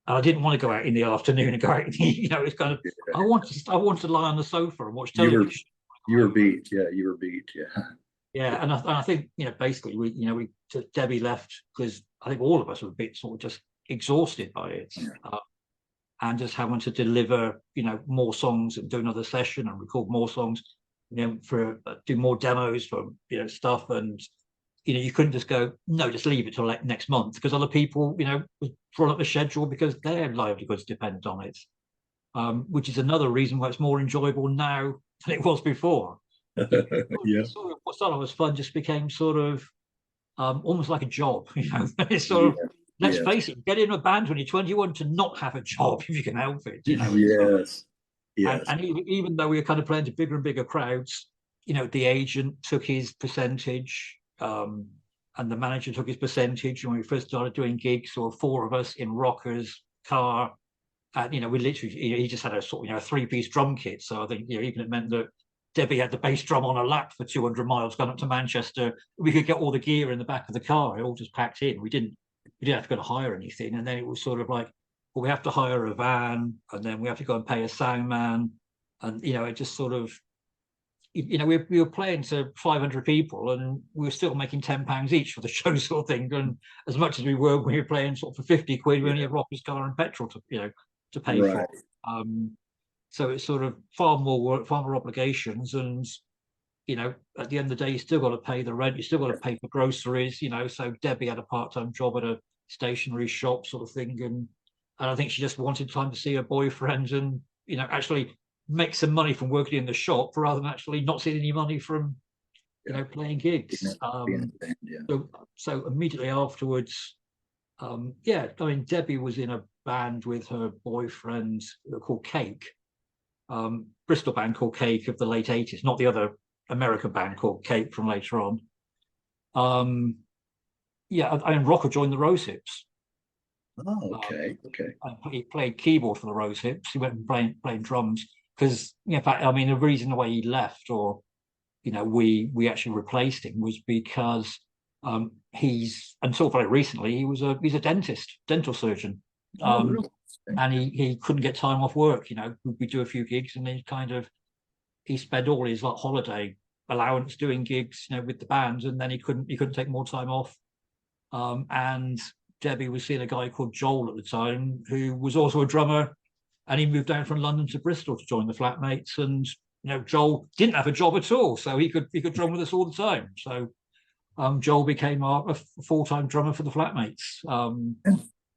S2: And I didn't want to go out in the afternoon and go out, it's kind of,
S1: Yeah.
S2: I wanted to lie on the sofa and watch
S1: You were
S2: television.
S1: you were beat. Yeah, you were beat. Yeah.
S2: Yeah, and I think basically we Debbie left because I think all of us were a bit sort of just exhausted by it,
S1: Yeah.
S2: and just having to deliver more songs and do another session and record more songs, for do more demos for stuff, and you couldn't just go, no, just leave it till like next month, because other people would draw up a schedule because their livelihoods depend on it, which is another reason why it's more enjoyable now than it was before.
S1: Yeah.
S2: Sort of what started off as fun just became sort of almost like a job. It's sort
S1: Yeah.
S2: of, let's
S1: Yes.
S2: face it, get in a band when you're 21 to not have a job if you can help it.
S1: Yes. Yes.
S2: And even though we were kind of playing to bigger and bigger crowds, the agent took his percentage, and the manager took his percentage. When we first started doing gigs, there were 4 of us in Rocker's car, and we literally, he just had a sort of a 3-piece drum kit. So I think even it meant that Debbie had the bass drum on her lap for 200 miles going up to Manchester. We could get all the gear in the back of the car, it all just packed in. We didn't have to go to hire anything. And then it was sort of like, well, we have to hire a van, and then we have to go and pay a sound man. And it just sort of, we were playing to 500 people, and we were still making £10 each for the show, sort of thing. And as much as we were playing sort of for 50 quid, we only
S1: Yeah.
S2: had Rocky's car and petrol to pay
S1: Right.
S2: for. So it's sort of far more work, far more obligations, and at the end of the day, you still got to pay the rent, you still got to pay for groceries. So Debbie had a part-time job at a stationery shop, sort of thing, and I think she just wanted time to see her boyfriend and actually make some money from working in the shop, rather than actually not seeing any money from
S1: Yeah.
S2: playing gigs.
S1: Being in a band, yeah.
S2: So immediately afterwards, yeah, I mean, Debbie was in a band with her boyfriend called Cake, Bristol band called Cake of the late 80s, not the other American band called Cake from later on. Yeah, I mean, Rocker joined the Rosehips.
S1: Oh, okay. Okay.
S2: He played keyboard for the Rosehips. He went and playing drums because, in fact, I mean, the reason why he left, or we actually replaced him, was because he's, until very recently, he's a dentist, dental surgeon.
S1: Oh, really?
S2: And he couldn't get time off work. We do a few gigs, and he spent all his holiday allowance doing gigs, with the band, and then he couldn't take more time off. And Debbie was seeing a guy called Joel at the time, who was also a drummer, and he moved down from London to Bristol to join the Flatmates, and Joel didn't have a job at all, so he could drum with us all the time. So Joel became a full-time drummer for the Flatmates.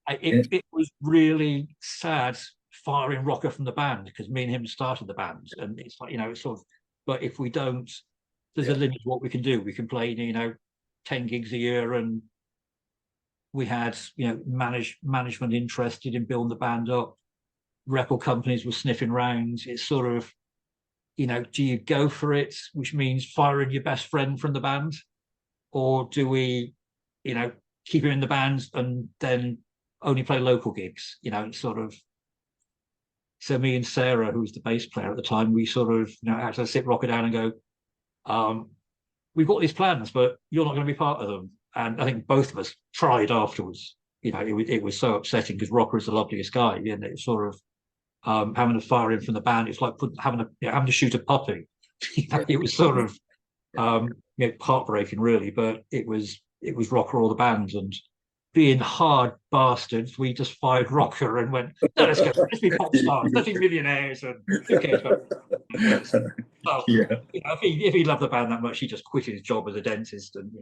S2: It was really sad firing Rocker from the band, because me and him started the band, and it's like, it's sort of, but if we don't, there's a limit to what we can do. We can play 10 gigs a year, and we had management interested in building the band up. Record companies were sniffing round. It's sort of, do you go for it, which means firing your best friend from the band, or do we keep him in the band and then only play local gigs? Sort of. So me and Sarah, who was the bass player at the time, we sort of had to sit Rocker down and go, we've got these plans, but you're not going to be part of them. And I think both of us tried afterwards. It was so upsetting, because Rocker is the loveliest guy, and it's sort of having to fire him from the band. It's like having to shoot a puppy. It was sort of heartbreaking, really. But it was Rocker or the band, and being hard bastards, we just fired Rocker and went, no, let's go, let's be pop stars, let's be millionaires, and who cares about so, if he loved the band that much, he just quit his job as a dentist. And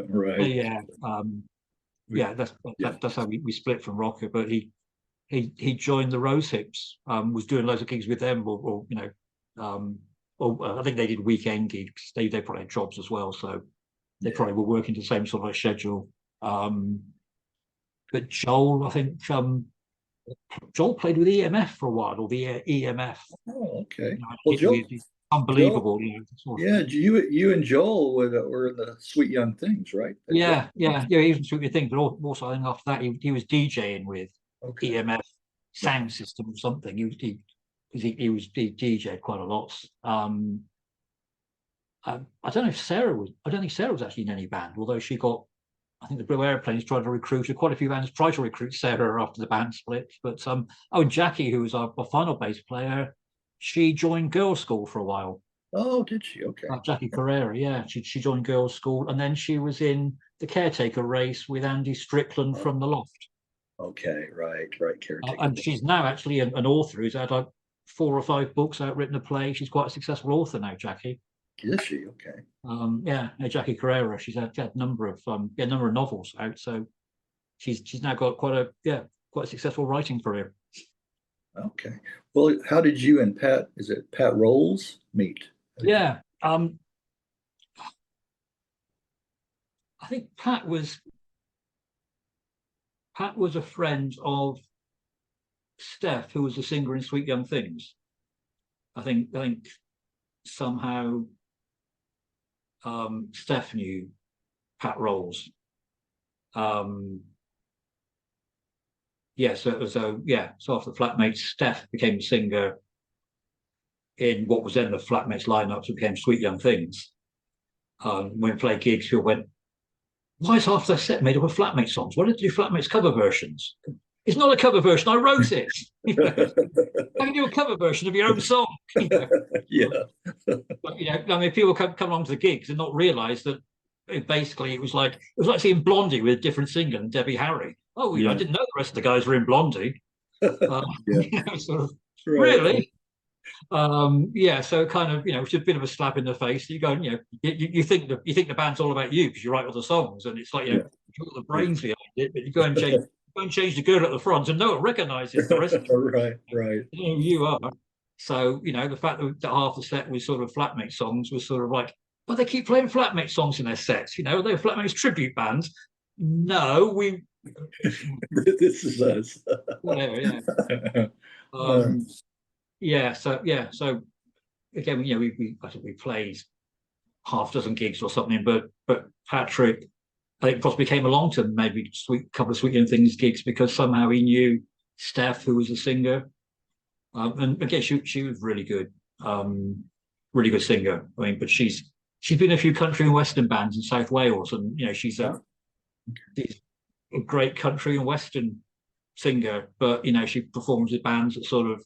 S1: right.
S2: That's how we split from Rocker. But he joined the Rosehips, was doing loads of gigs with them, or I think they did weekend gigs. They probably had jobs as well, so they probably were working the same sort of schedule. But Joel, I think Joel played with EMF for a while, or the EMF.
S1: Oh, okay. Well, Joel,
S2: unbelievable.
S1: You and Joel were in the Sweet Young Things, right?
S2: Yeah. He was in Sweet Young Things, but also I think after that he was DJing with EMF sound system or something. He DJed quite a lot. I don't know if Sarah was. I don't think Sarah was actually in any band, although she got. I think the Blue Airplanes tried to recruit her. Quite a few bands tried to recruit Sarah after the band split. But and Jackie, who was our final bass player, she joined girls' school for a while.
S1: Oh, did she? Okay.
S2: Jackie Carrera, yeah, she joined girls' school, and then she was in the Caretaker race with Andy Strickland from the Loft.
S1: Okay, right, Caretaker.
S2: And she's now actually an author who's had like 4 or 5 books out, written a play. She's quite a successful author now, Jackie.
S1: Is she? Okay.
S2: Jackie Carrera. She's had a number of novels out, so she's now got quite a successful writing career.
S1: Okay. Well, how did you and Pat Rolls meet?
S2: Yeah. I think Pat was a friend of Steph, who was a singer in Sweet Young Things. I think somehow Steph knew Pat Rolls. So after the Flatmates, Steph became a singer in what was then the Flatmates lineup, so it became Sweet Young Things. When we played gigs, people went, why is half their set made up of Flatmates songs? Why don't you do Flatmates cover versions? It's not a cover version, I wrote it. How can you do a cover version of your own song?
S1: Yeah.
S2: But, people come along to the gigs and not realise that basically it was like seeing Blondie with a different singer than Debbie Harry. Oh, I didn't know the rest of the guys were in Blondie. Sort of, really? So kind of, it's a bit of a slap in the face. You go, you think the band's all about you because you write all the songs, and it's like, you've got the brains behind it, but you go and change the girl at the front, and no one recognises the rest.
S1: Right.
S2: You are. So the fact that half the set was sort of Flatmate songs was sort of like, but they keep playing Flatmate songs in their sets. They're Flatmates tribute bands. No,
S1: this is us.
S2: Whatever. Yeah. So again, I think we played half dozen gigs or something, but Patrick, I think, possibly came along to maybe couple of Sweet Young Things gigs because somehow he knew Steph, who was a singer, and again, she was really good singer. I mean, but she's been in a few country and western bands in South Wales, and she's a great country and western singer. But she performs with bands that sort of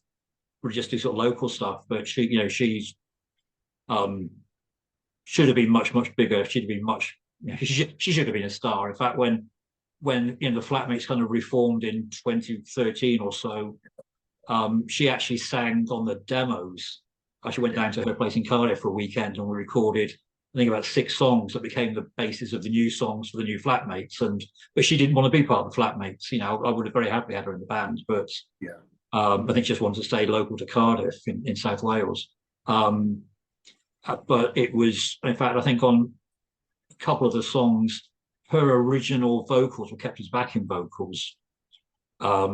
S2: just do sort of local stuff. But she's should have been much bigger. She'd have been much. She should have been a star. In fact, when the Flatmates kind of reformed in 2013 or so, she actually sang on the demos I actually went down to her place in Cardiff for a weekend, and we recorded, I think, about 6 songs that became the basis of the new songs for the new Flatmates. But she didn't want to be part of the Flatmates. You know, I would have very happily had her in the band, but
S1: Yeah.
S2: I think she just wanted to stay local to Cardiff in South Wales. But it was, in fact, I think on a couple of the songs, her original vocals were kept as backing vocals. I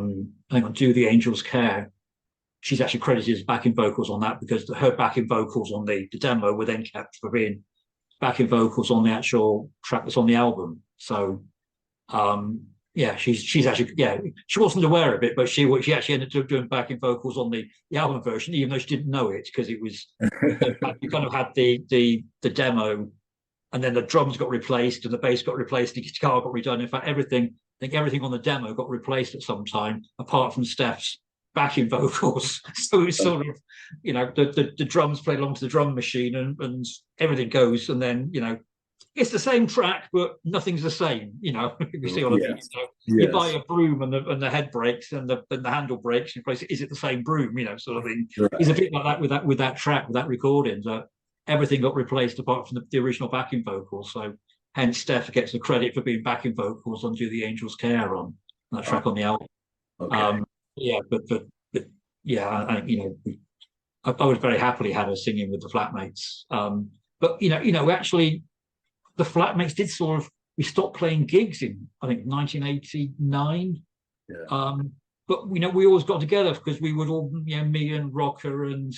S2: think on "Do the Angels Care," she's actually credited as backing vocals on that, because her backing vocals on the demo were then kept for being backing vocals on the actual track that's on the album. So yeah, she's actually, yeah, she wasn't aware of it, but she actually ended up doing backing vocals on the album version, even though she didn't know it, because it was, you kind of had the demo, and then the drums got replaced and the bass got replaced, the guitar got redone. In fact, I think everything on the demo got replaced at some time, apart from Steph's backing vocals. So it was sort of, you know, the drums play along to the drum machine, and everything goes, and then, you know, it's the same track, but nothing's the same. You know, you see what I mean? So you buy a broom, and the head breaks, and the handle breaks. You replace it. Is it the same broom? You know, sort of thing. Right. It's a bit like that with that track, with that recording. That everything got replaced apart from the original backing vocals. So hence Steph gets the credit for being backing vocals on "Do the Angels Care" on that track on the album. Okay. Yeah, but yeah, you know, I would very happily have her singing with the Flatmates. But you know, actually, the Flatmates did sort of, we stopped playing gigs in, I think, 1989. Yeah. But you know, we always got together, because we would all, you know, me and Rocker and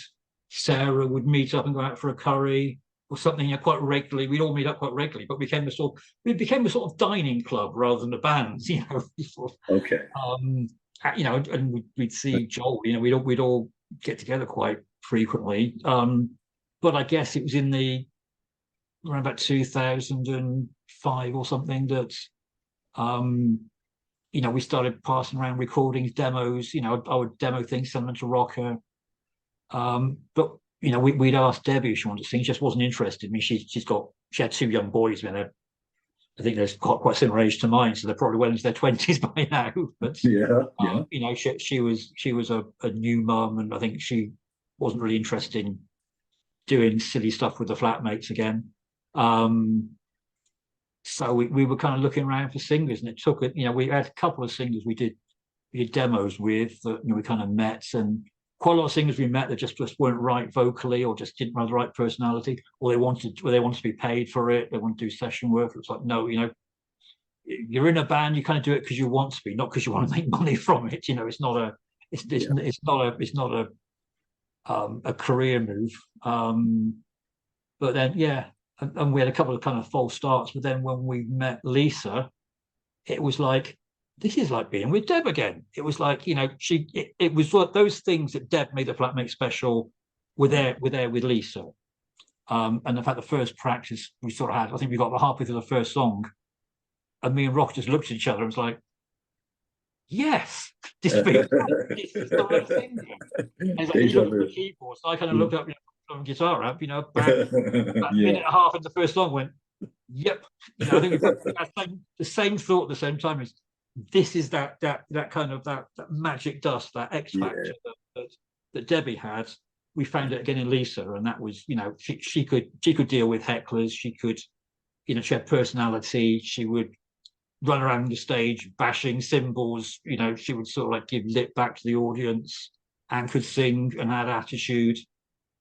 S2: Sarah would meet up and go out for a curry or something, you know, quite regularly. We'd all meet up quite regularly, but we became a sort of dining club rather than a band, you know. Okay. You know, and we'd see Joel, you know, we'd all get together quite frequently. But I guess it was in around about 2005 or something that, you know, we started passing around recordings, demos. You know, I would demo things, send them to Rocker. But you know, we'd asked Debbie if she wanted to sing. She just wasn't interested. I mean, she had 2 young boys. I mean, I think they're quite similar age to mine, so they're probably well into their 20s by now. But yeah. You know, she was a new mum, and I think she wasn't really interested in doing silly stuff with the Flatmates again. So we were kind of looking around for singers, and it took it. You know, we had a couple of singers we did demos with that, you know, we kind of met, and quite a lot of singers we met that just weren't right vocally, or just didn't have the right personality, or they wanted to be paid for it. They want to do session work. It's like, no, you know, you're in a band, you kind of do it because you want to be, not because you want to make money from it. You know, it's not a career move. But then, yeah, and we had a couple of kind of false starts. But then when we met Lisa, it was like, this is like being with Deb again. It was like, you know, it was like those things that Deb made the Flatmate special were there with Lisa. And in fact, the first practice we sort of had, I think we got halfway through the first song, and me and Rock just looked at each other and was like, yes, this is the right thing. And like, he looked at the keyboard, so I kind of looked up, you know, on guitar amp, you know, about a minute and a half into the first song, went, yep. You know, I think we had the same thought at the same time. Is this is that kind of that magic dust, that X factor that Debbie had. We found it again in Lisa, and that was, you know, she could deal with hecklers. She could, you know, she had personality. She would run around the stage bashing cymbals. You know, she would sort of like give lip back to the audience, and could sing and had attitude,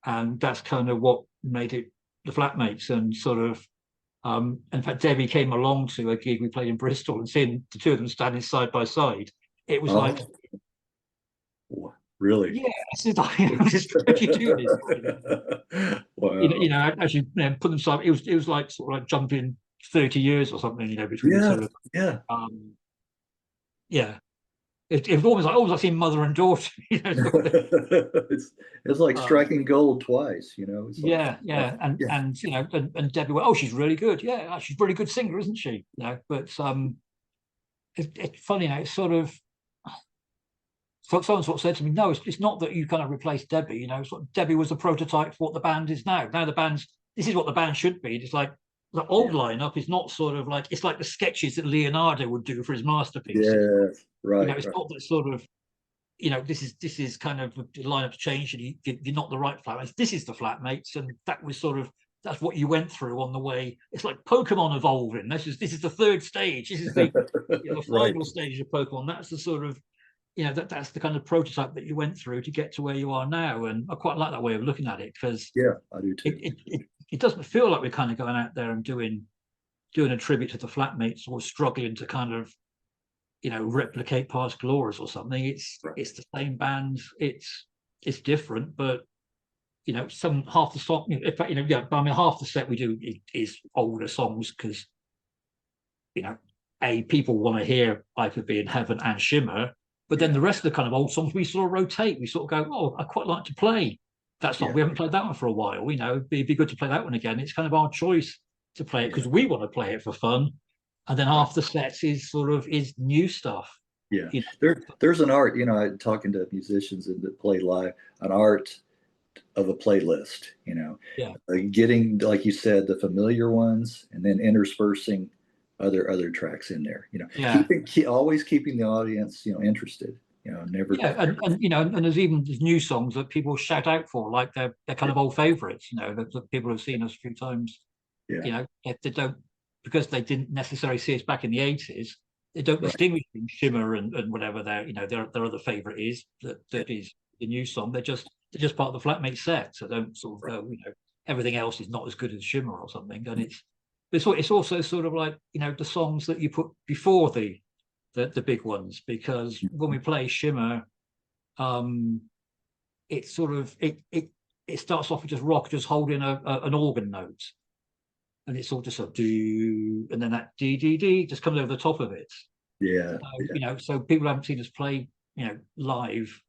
S2: and that's kind of what made it the Flatmates. And sort of, in fact, Debbie came along to a gig we played in Bristol, and seeing the 2 of them standing side by side, it was like, really? Yeah, it's like, how do you do this? Wow. You know, actually, you know, put them side. It was like sort of like jumping 30 years or something, you know, between the 2 of them. Yeah. Yeah. It was almost like seeing mother and daughter. You know,
S1: it's like striking gold twice, you know. It's
S2: yeah, like, yeah, and you know, and Debbie went, oh, she's really good. Yeah, she's a really good singer, isn't she? You know, but it's funny, you know, it's sort of, someone sort of said to me, no, it's not that you kind of replaced Debbie. You know, sort of Debbie was a prototype for what the band is now. Now this is what the band should be. It's like the old lineup is not sort of like, it's like the sketches that Leonardo would do for his masterpiece. Yeah, right. You know, it's not that sort of, this is kind of the lineup's changed, and you're not the right Flatmates. This is the Flatmates, and that was sort of that's what you went through on the way. It's like Pokemon evolving. This is the third stage. This is the the
S1: Right.
S2: final stage of Pokemon. That's the sort of that's the kind of prototype that you went through to get to where you are now. And I quite like that way of looking at it, because
S1: Yeah, I do too.
S2: it doesn't feel like we're kind of going out there and doing a tribute to the Flatmates, or struggling to kind of replicate past glories or something.
S1: Right.
S2: It's the same band. It's different, but some half the song. In fact, yeah. But I mean, half the set we do is older songs, because people want to hear "I Could Be in Heaven" and "Shimmer," but then the rest of the kind of old songs we sort of rotate. We sort of go, "Oh, I quite like to play that song.
S1: Yeah.
S2: We haven't played that one for a while. It'd be good to play that one again." It's kind of our choice to play it, because we want to play it for fun. And then half the sets is new stuff.
S1: Yeah. There's an art, talking to musicians that play live, an art of a playlist,
S2: Yeah.
S1: getting, like you said, the familiar ones, and then interspersing other tracks in there,
S2: Yeah.
S1: always keeping the audience, interested, never.
S2: Yeah, and there's new songs that people shout out for, like they're kind of old favorites, that people have seen us a few times.
S1: Yeah.
S2: If they don't, because they didn't necessarily see us back in the 80s, they don't
S1: Right.
S2: distinguish between Shimmer and whatever their other favorite is, that is the new song. They're just part of the Flatmate set. So don't sort of go, everything else is not as good as Shimmer or something. And it's also sort of like, the songs that you put before the big ones, because when we play Shimmer, it sort of it starts off with just rock, just holding an organ note, and it's all just a do, and then that D just comes over the top of it.
S1: Yeah.
S2: So people haven't seen us play, live.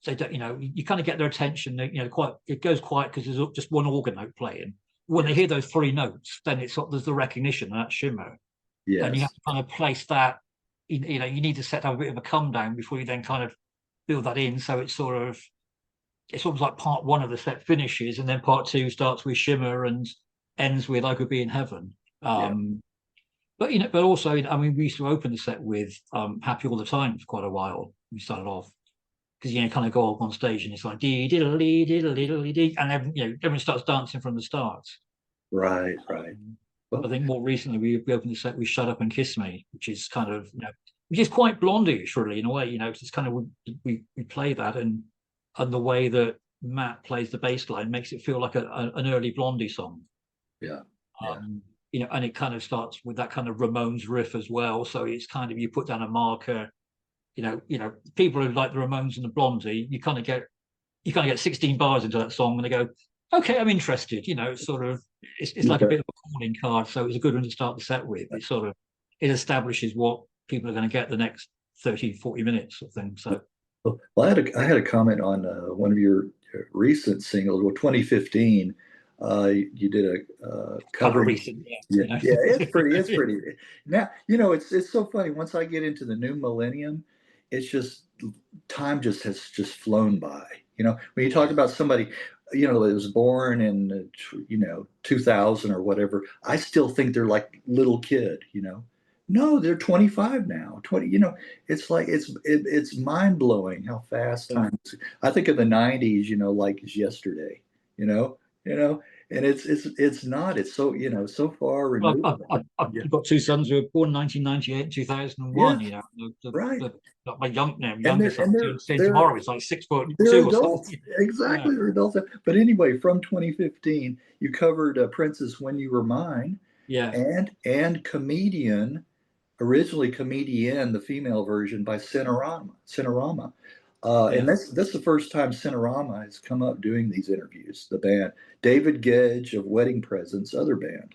S2: They don't, you kind of get their attention. It goes quiet because there's just one organ note playing. When they hear those three notes, then there's the recognition, and that's Shimmer.
S1: Yes.
S2: And you have to kind of place that. You need to set up a bit of a come down before you then kind of build that in. So it's almost like part one of the set finishes, and then part two starts with Shimmer and ends with "I Could Be in Heaven." But also, we used to open the set with "Happy All the Time" for quite a while. We started off, because kind of go up on stage and it's like dee diddly diddly diddly dee, and everyone starts dancing from the start.
S1: Right.
S2: I think more recently we opened the set with "Shut Up and Kiss Me," which is kind of which is quite Blondie-ish, really, in a way. It's kind of we play that, and the way that Matt plays the bass line makes it feel like an early Blondie song.
S1: Yeah.
S2: And it kind of starts with that kind of Ramones riff as well. So it's kind of, you put down a marker. People who like the Ramones and the Blondie, you kind of get 16 bars into that song, and they go, "Okay, I'm interested." It's sort of it's like a bit of a calling card. So it's a good one to start the set with. It establishes what people are going to get the next 30, 40 minutes of thing. So,
S1: well, I had a comment on one of your recent singles. Well, 2015, you did a cover.
S2: Recent,
S1: yeah, it's pretty. It's pretty. Now, it's so funny. Once I get into the new millennium, it's just time has flown by. When you talk about somebody, that was born in 2000 or whatever, I still think they're like little kid. No, they're 25 now. 20. It's like it's mind blowing how fast time. I think of the 90s, like it's yesterday. And it's not. It's so so far removed.
S2: I've got two sons who were born 1998 and 2001.
S1: Yeah. Right.
S2: My youngest son tomorrow is like 6'2"
S1: They're
S2: or
S1: adults.
S2: something.
S1: Exactly, they're adults. But anyway, from 2015, you covered Prince's "When You Were Mine," and Comedian, originally Comedian, the female version by Cinerama. And that's the first time Cinerama has come up doing these interviews. The band, David Gedge of Wedding Presents, other band.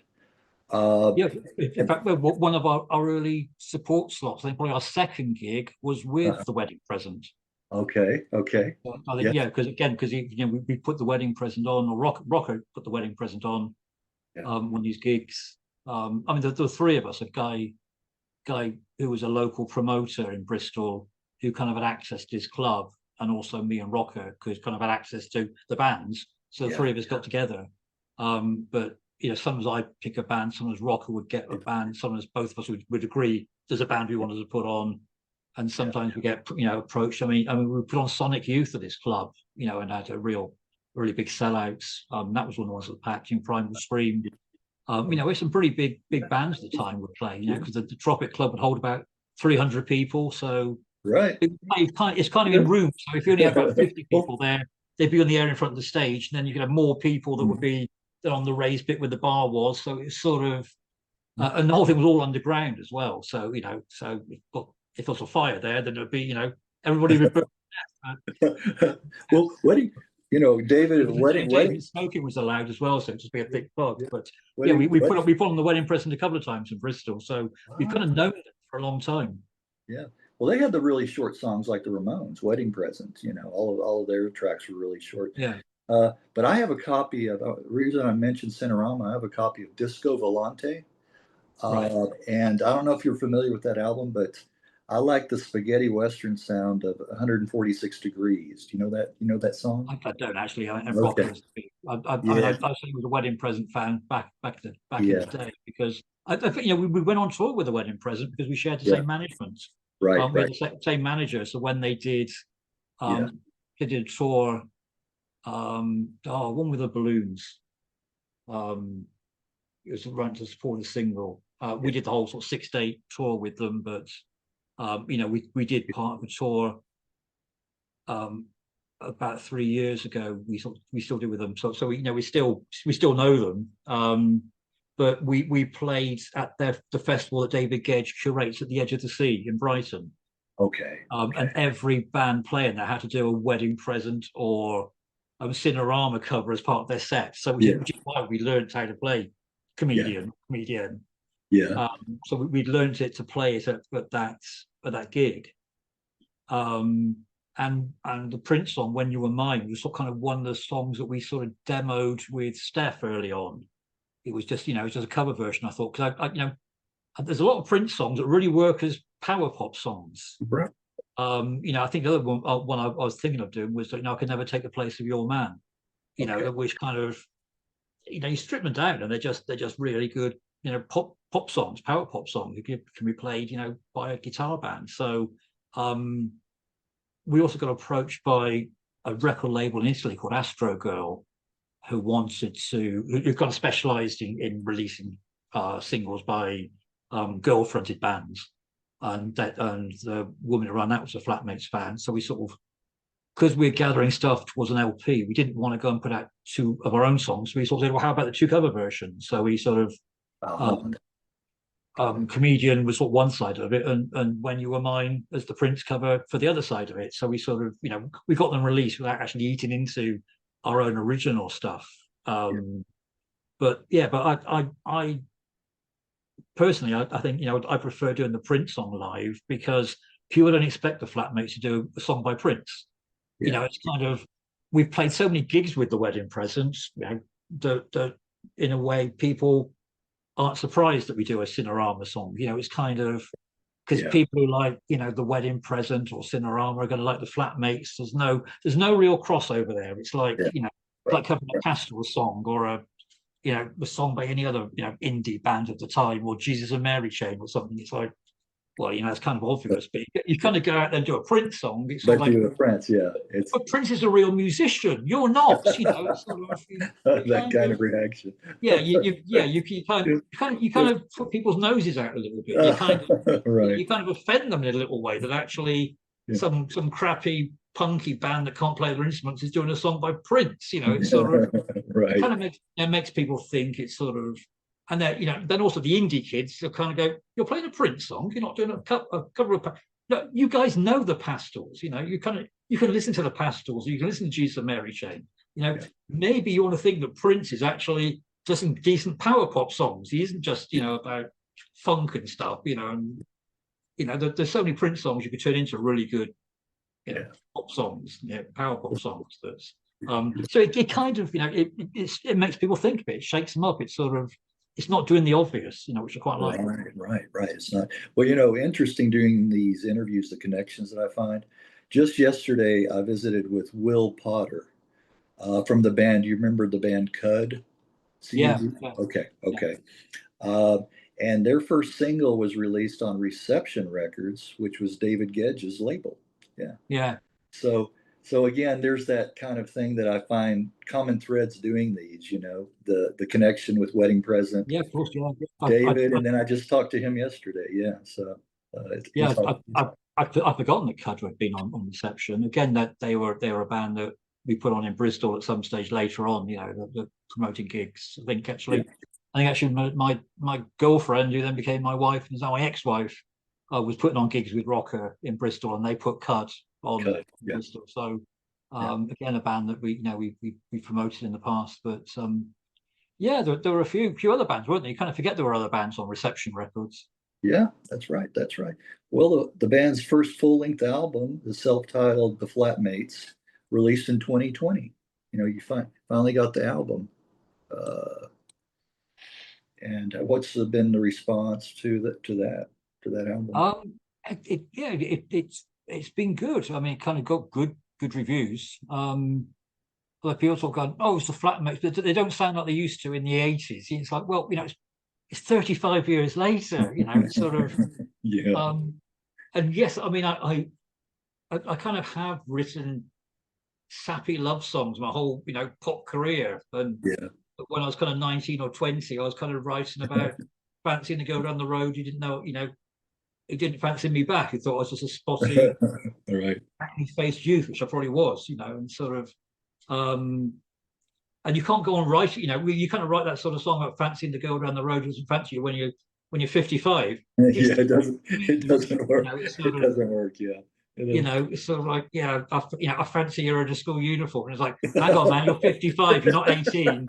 S2: In fact, one of our early support slots, I think probably our second gig, was with the Wedding Present.
S1: Okay.
S2: I think because we put the Wedding Present on, or Rocco put the Wedding Present on one of these gigs. The three of us, a guy who was a local promoter in Bristol, who kind of had access to his club, and also me and Rocco, who kind of had access to the bands. So the three of us got together. But sometimes I pick a band, sometimes Rocco would get a band, sometimes both of us would agree there's a band we wanted to put on, and sometimes we get approached. I mean, we put on Sonic Youth at this club, and had a really big sellouts. That was one of the ones that packed in Primal Scream. There's some pretty big bands at the time would play, because the Tropic Club would hold about 300 people. So
S1: Right.
S2: it's kind of in rooms. So if you only have about 50 people there, they'd be on the area in front of the stage, and then you could have more people that would be on the raised bit where the bar was. So it's sort of, and the whole thing was all underground as well. So if there was a fire there, then it'd be everybody would.
S1: Well, David, wedding
S2: smoking was allowed as well, so it'd just be a thick fog. But
S1: wedding,
S2: we put on the Wedding Present a couple of times in Bristol, so we've kind of known it for a long time.
S1: Yeah. Well, they had the really short songs like the Ramones, Wedding Present. All of their tracks were really short.
S2: Yeah.
S1: But I have a copy of, the reason I mentioned Cinerama, I have a copy of Disco Volante.
S2: Right.
S1: And I don't know if you're familiar with that album, but I like the spaghetti western sound of 146 Degrees. Do you know that song?
S2: I don't actually. I mean,
S1: Okay.
S2: I was a Wedding Present fan back in the day, because I think we went on tour with the Wedding Present because we shared the same management.
S1: Right.
S2: We had the same manager. So when they did, they did a tour. One with the balloons. It was run to support a single. We did the whole sort of 6-day tour with them, but we did part of a tour about 3 years ago. We still do with them. So we still know them. But we played at the festival that David Gedge curates at the Edge of the Sea in Brighton.
S1: Okay.
S2: And every band playing there had to do a Wedding Present or a Cinerama cover as part of their set. So which is why we learned how to play comedian.
S1: Yeah.
S2: So we learned it to play it at that gig. And the Prince song, When You Were Mine, was kind of one of the songs that we sort of demoed with Steph early on. It was just, it was just a cover version, I thought, because there's a lot of Prince songs that really work as power pop songs.
S1: Right.
S2: I think the other one I was thinking of doing was, I Could Never Take the Place of Your Man. Which kind of, you strip them down and they're just really good, pop songs, power pop songs. Can be played, by a guitar band. So we also got approached by a record label in Italy called Astro Girl, who kind of specialized in releasing singles by girl-fronted bands, and the woman who ran that was a Flatmates fan. So we sort of, because we're gathering stuff towards an LP, we didn't want to go and put out 2 of our own songs. So we sort of said, well, how about the 2 cover versions? So we sort of Comedian was sort of one side of it, and When You Were Mine as the Prince cover for the other side of it. So we sort of, we got them released without actually eating into our own original stuff. But I personally, I think, I prefer doing the Prince song live, because people don't expect the Flatmates to do a song by Prince. It's kind of, we've played so many gigs with the Wedding Presents, that in a way people aren't surprised that we do a Cinerama song. It's kind of, because people who like, the Wedding Present or Cinerama are going to like the Flatmates. There's no real crossover there. It's like, like covering a Pastoral song or a song by any other, indie band at the time, or Jesus and Mary Chain or something. It's like, well, it's kind of obvious, but you kind of go out there and do a Prince song. It's
S1: But
S2: like,
S1: Prince,
S2: but Prince is a real musician. You're not, It's sort of,
S1: that kind of reaction.
S2: You kind of put people's noses out a little bit. You kind of,
S1: right.
S2: you kind of offend them in a little way that actually some crappy punky band that can't play their instruments is doing a song by Prince. It's sort of
S1: right.
S2: It kind of makes people think it's sort of. And then also the indie kids will kind of go, you're playing a Prince song, you're not doing a cover of. No, you guys know the Pastels. You can listen to the Pastels, you can listen to Jesus and Mary Chain. Maybe you want to think that Prince is actually just some decent power pop songs. He isn't just about funk and stuff. And there's so many Prince songs you could turn into really good, pop songs, power pop songs. That's so it kind of it makes people think a bit. It shakes them up. It's sort of. It's not doing the obvious, which I quite like.
S1: Right. It's not. Well, interesting doing these interviews, the connections that I find. Just yesterday, I visited with Will Potter from the band. You remember the band Cud?
S2: Yeah.
S1: Okay. and their first single was released on Reception Records, which was David Gedge's label. Yeah.
S2: Yeah.
S1: So so again, there's that kind of thing that I find common threads doing these, the connection with Wedding Present,
S2: Yeah, of course. Yeah.
S1: David, and then I just talked to him yesterday. Yeah. So
S2: Yeah,
S1: he's all,
S2: I've forgotten that Cudger had been on Reception. Again, that they were a band that we put on in Bristol at some stage later on. The promoting gigs.
S1: yeah.
S2: I think actually my girlfriend, who then became my wife, and is now my ex-wife, was putting on gigs with Rocker in Bristol, and they put Cud on
S1: Cut. Yeah.
S2: Bristol. So
S1: Yeah.
S2: again, a band that we promoted in the past, but yeah, there were a few other bands, weren't there? You kind of forget there were other bands on Reception Records.
S1: Yeah, that's right. That's right. Well, the band's first full-length album, the self-titled The Flatmates, released in 2020. You finally got the album. Uh, and what's been the response to that album?
S2: It's been good. I mean, it kind of got good reviews. Like people talk on, oh, it's the Flatmates, but they don't sound like they used to in the 80s. It's like, well, it's 35 years later. It's sort of
S1: Yeah.
S2: and yes, I mean, I kind of have written sappy love songs my whole pop career, and
S1: Yeah.
S2: when I was kind of 19 or 20, I was kind of writing about fancying the girl down the road who didn't know, he didn't fancy me back. He thought I was just a spotty,
S1: All right.
S2: acne-faced youth, which I probably was, and sort of, and you can't go on writing, you kind of write that sort of song about fancying the girl down the road who doesn't fancy you when you're 55.
S1: Yeah, it doesn't work.
S2: It's
S1: It
S2: sort of,
S1: doesn't work. Yeah.
S2: it's sort of like, yeah, I fancy you're in a school uniform. And it's like, hang on, man, you're 55, you're not 18.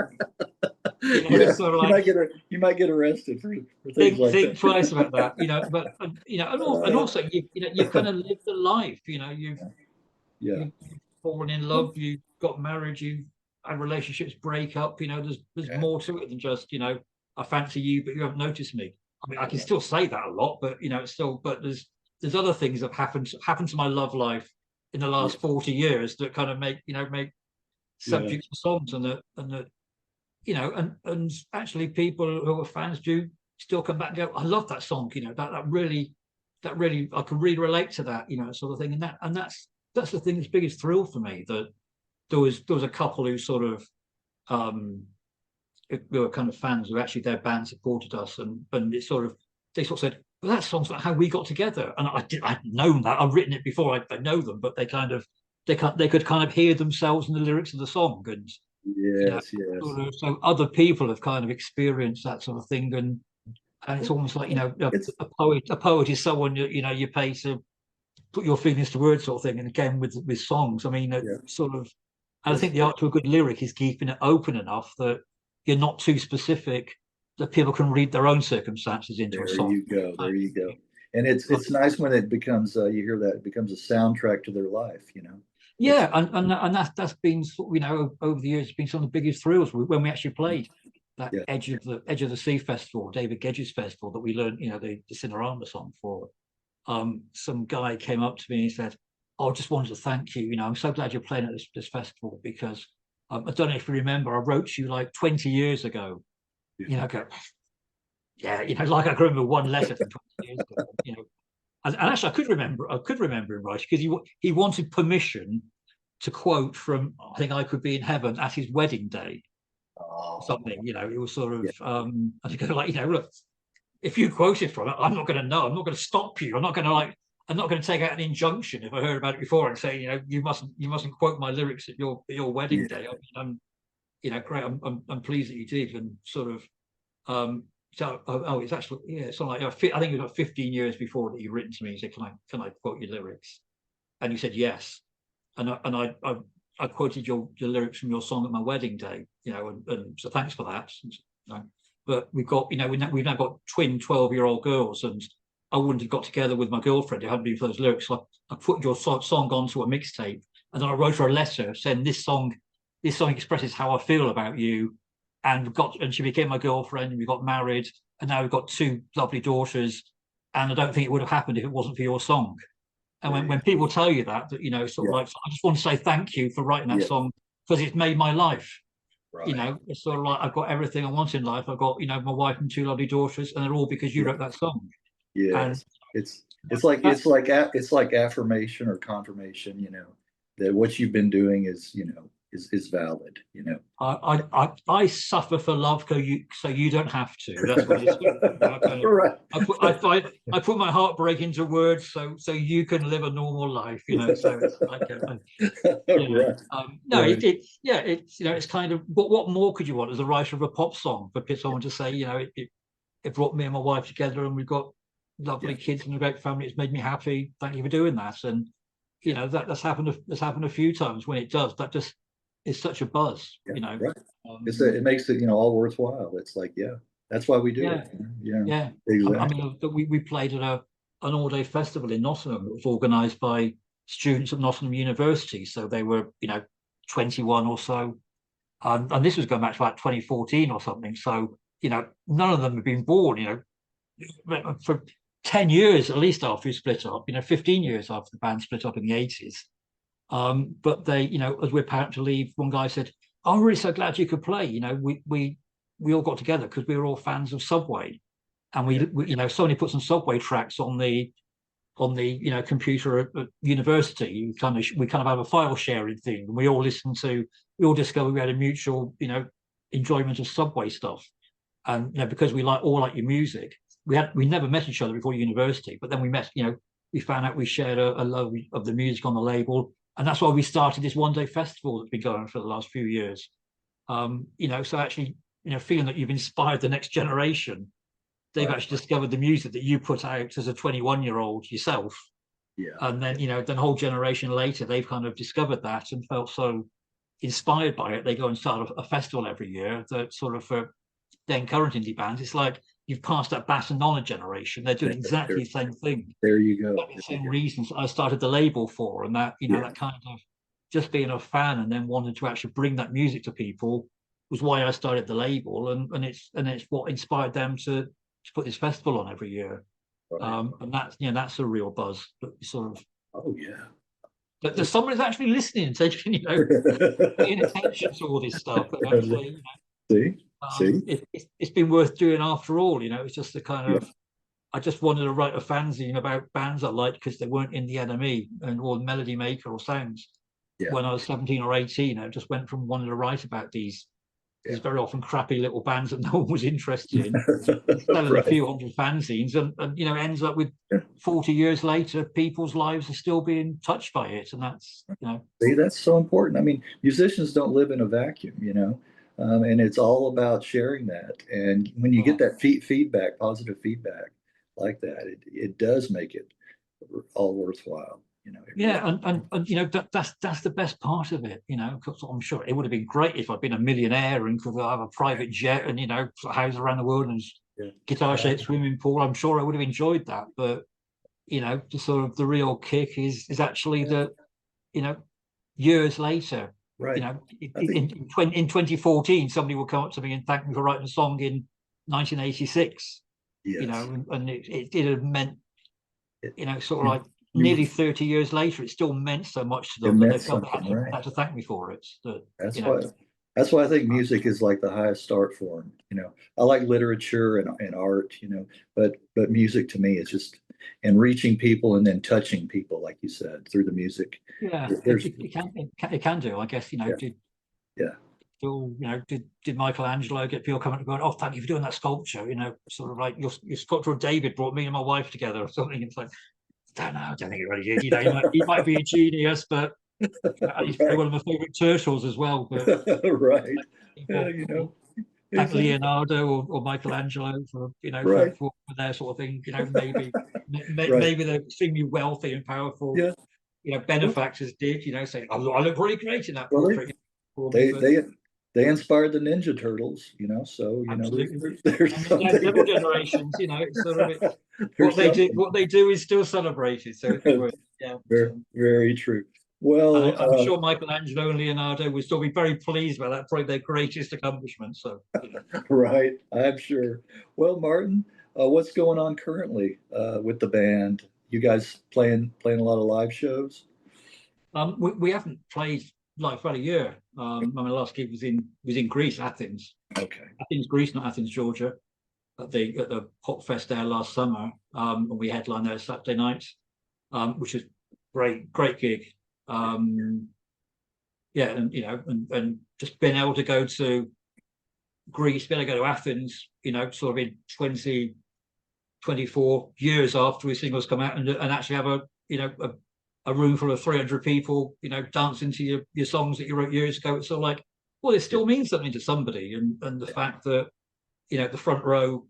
S1: Yeah.
S2: It's sort of like,
S1: you might get arrested for things like
S2: think
S1: that.
S2: twice about that, but and also you've kind of lived a life,
S1: Yeah.
S2: you've fallen in love, you've got married, you've had relationships break up. There's
S1: Yeah.
S2: more to it than just I fancy you, but you haven't noticed me. I mean, I can still say that a lot, but it's still. But there's other things that have happened to my love life in the last 40 years that kind of make
S1: Yeah.
S2: subjects for songs, and actually people who are fans do still come back and go, I love that song. That really I can really relate to that, sort of thing. And that's the thing that's biggest thrill for me, that there was a couple who sort of we were kind of fans who actually their band supported us, and they sort of said, well, that song's about how we got together. And I'd known that, I'd written it before, I know them, but they could kind of hear themselves in the lyrics of the song. And
S1: Yes. Yes.
S2: so other people have kind of experienced that sort of thing. And it's almost like
S1: It's
S2: a poet is someone you pay to put your feelings to words, sort of thing. And again with songs, I mean,
S1: yeah.
S2: sort of, and I think the art to a good lyric is keeping it open enough that you're not too specific, that people can read their own circumstances into a
S1: There
S2: song.
S1: you go. There you go. And it's nice when it becomes you hear that it becomes a soundtrack to their life.
S2: Yeah, and that's been over the years, it's been some of the biggest thrills when we actually played that
S1: Yeah.
S2: Edge of the Sea festival, David Gedge's festival, that we learned the Cinerama song for. Some guy came up to me and he said, "Oh, I just wanted to thank you. I'm so glad you're playing at this festival, because I don't know if you remember, I wrote you like 20 years ago."
S1: Yeah.
S2: Go, yeah, like I can remember one letter from 20 years ago. And actually, I could remember him writing, because he wanted permission to quote from, I think, I Could Be in Heaven at his wedding day,
S1: Oh,
S2: something. It was sort
S1: yeah.
S2: of, I think, like, look, if you quoted from it, I'm not going to know. I'm not going to stop you. I'm not going to take out an injunction if I heard about it before and say, you mustn't quote my lyrics at your wedding
S1: Yeah.
S2: day. I mean, great. I'm pleased that you did, and sort of. It's actually, it's not like, I think it was about 15 years before that you'd written to me and said, can I quote your lyrics? And you said yes, and I quoted your lyrics from your song at my wedding day, and so thanks for that. But we've now got twin 12-year-old girls, and I wouldn't have got together with my girlfriend if it hadn't been for those lyrics. So I put your song onto a mixtape, and then I wrote her a letter saying, this song expresses how I feel about you. And she became my girlfriend, and we got married, and now we've got two lovely daughters. And I don't think it would have happened if it wasn't for your song. And when people tell you that, sort of like, I just want to say thank you for writing that
S1: Yeah.
S2: song, because it's made my life.
S1: Right.
S2: it's sort of like I've got everything I want in life. I've got, my wife and two lovely daughters, and they're all because you
S1: Yeah.
S2: wrote that song. And
S1: Yes. It's
S2: that's
S1: like it's like affirmation or confirmation, that what you've been doing is valid,
S2: I suffer for love, so you don't have to. That's what it's.
S1: Right.
S2: I put my heartbreak into words, so you can live a normal life. So it's like
S1: Right.
S2: no,
S1: Right.
S2: it's kind of what more could you want as a writer of a pop song for someone to say, it brought me and my wife together, and we've got
S1: Yeah.
S2: lovely kids and a great family. It's made me happy. Thank you for doing that. And
S1: Yeah.
S2: that's happened a few times. When it does, that just is such a buzz.
S1: Yeah. Right.
S2: Um,
S1: It makes it, all worthwhile. It's like, yeah, that's why we do
S2: yeah,
S1: it. Yeah,
S2: yeah. I
S1: exactly.
S2: mean, we played at an all-day festival in Nottingham that was organised by students at Nottingham University. So they were, 21 or so, and this was going back to about 2014 or something. So none of them had been born. For 10 years at least after we split up. 15 years after the band split up in the 80s. But they, as we're about to leave, one guy said, "I'm really so glad you could play." We all got together because we were all fans of Subway, and
S1: Yeah.
S2: Sony put some Subway tracks on the computer at university. We kind of have a file sharing thing, and we all discovered we had a mutual enjoyment of Subway stuff, and because we all like your music. We never met each other before university, but then we met. We found out we shared a love of the music on the label, and that's why we started this one day festival that's been going for the last few years. So actually, feeling that you've inspired the next generation, they've
S1: Right.
S2: actually discovered the music that you put out as a 21-year-old yourself,
S1: Yeah.
S2: and then then a whole generation later, they've kind of discovered that and felt so inspired by it. They go and start a festival every year that sort of for then current indie bands, it's like you've passed that baton on a generation. They're doing
S1: There,
S2: exactly the same thing.
S1: there you go.
S2: Exactly the
S1: There
S2: same
S1: you go.
S2: reasons I started the label for, and that
S1: Yeah.
S2: that kind of just being a fan and then wanting to actually bring that music to people was why I started the label, and it's what inspired them to put this festival on every year.
S1: Right.
S2: And that's a real buzz. That sort of
S1: Oh yeah.
S2: that there's someone who's actually listening and taking paying attention to all this stuff, and actually
S1: See, see,
S2: it's been worth doing after all. It's just the kind
S1: yeah,
S2: of I just wanted to write a fanzine about bands I liked because they weren't in the NME or Melody Maker or Sounds.
S1: yeah,
S2: When I was 17 or 18, I just went from wanting to write about these
S1: yeah.
S2: very often crappy little bands that no one was interested in, selling a
S1: Right.
S2: few hundred fanzines, and ends up with
S1: Yeah.
S2: 40 years later, people's lives are still being touched by it, and that's
S1: See, that's so important. I mean, musicians don't live in a vacuum, and it's all about sharing that. And when you get
S2: yeah.
S1: that feedback, positive feedback like that, it does make it all worthwhile. It really.
S2: Yeah, and that's the best part of it, 'cause I'm sure it would have been great if I'd been a millionaire and could have a private jet and house around the world and
S1: Yeah.
S2: guitar-shaped swimming pool. I'm sure I would have enjoyed that, but the sort of the real kick is actually that you know years later,
S1: Right. I think
S2: in 2014, somebody will come up to me and thank me for writing a song in 1986,
S1: yes.
S2: and it had meant
S1: It,
S2: sort of
S1: you,
S2: like
S1: you
S2: nearly 30 years later, it still meant so much to
S1: it
S2: them that
S1: meant
S2: they felt
S1: something,
S2: they
S1: right?
S2: had to thank me for it. That
S1: That's why I think music is like the highest start form. I like literature and art, but music to me is just and reaching people and then touching people, like you said, through the music.
S2: yeah,
S1: There's
S2: it can do. I guess
S1: yeah, yeah.
S2: did Michelangelo get people coming and going, "Oh, thank you for doing that sculpture"? Sort of like your sculpture of David brought me and my wife together or something. It's like, I don't think it really did. He might be a genius, but he's probably
S1: Right.
S2: one of my favorite turtles as well. But
S1: Right. Yeah,
S2: people thank
S1: exactly.
S2: Leonardo or Michelangelo for
S1: Right.
S2: for their sort of thing.
S1: Right.
S2: Maybe the extremely wealthy and powerful
S1: Yeah. Well,
S2: benefactors did saying, I look really great in that
S1: well,
S2: portrait for me,
S1: they
S2: but
S1: they they inspired the Ninja Turtles, so
S2: absolutely.
S1: there's
S2: And
S1: something
S2: several generations, it's sort of
S1: there's something.
S2: what they do is still celebrated. So it's worth yeah.
S1: Very, very true.
S2: And
S1: Well,
S2: I'm sure Michelangelo and Leonardo will still be very pleased by that, probably their greatest accomplishment. So
S1: right, I'm sure. Well, Martin, what's going on currently with the band? You guys playing a lot of live shows?
S2: we haven't played like about a year. My last gig was in Greece, Athens.
S1: Okay.
S2: Athens, Greece, not Athens, Georgia, at the Pop Fest there last summer. And we headlined there Saturday night, which was great gig. Yeah, and and just being able to go to Greece, being able to go to Athens, sort of in 24 years after his singles come out, and actually have a room full of 300 people, dancing to your songs that you wrote years ago. It's sort of like, well, it still means something to somebody, and the fact that the front row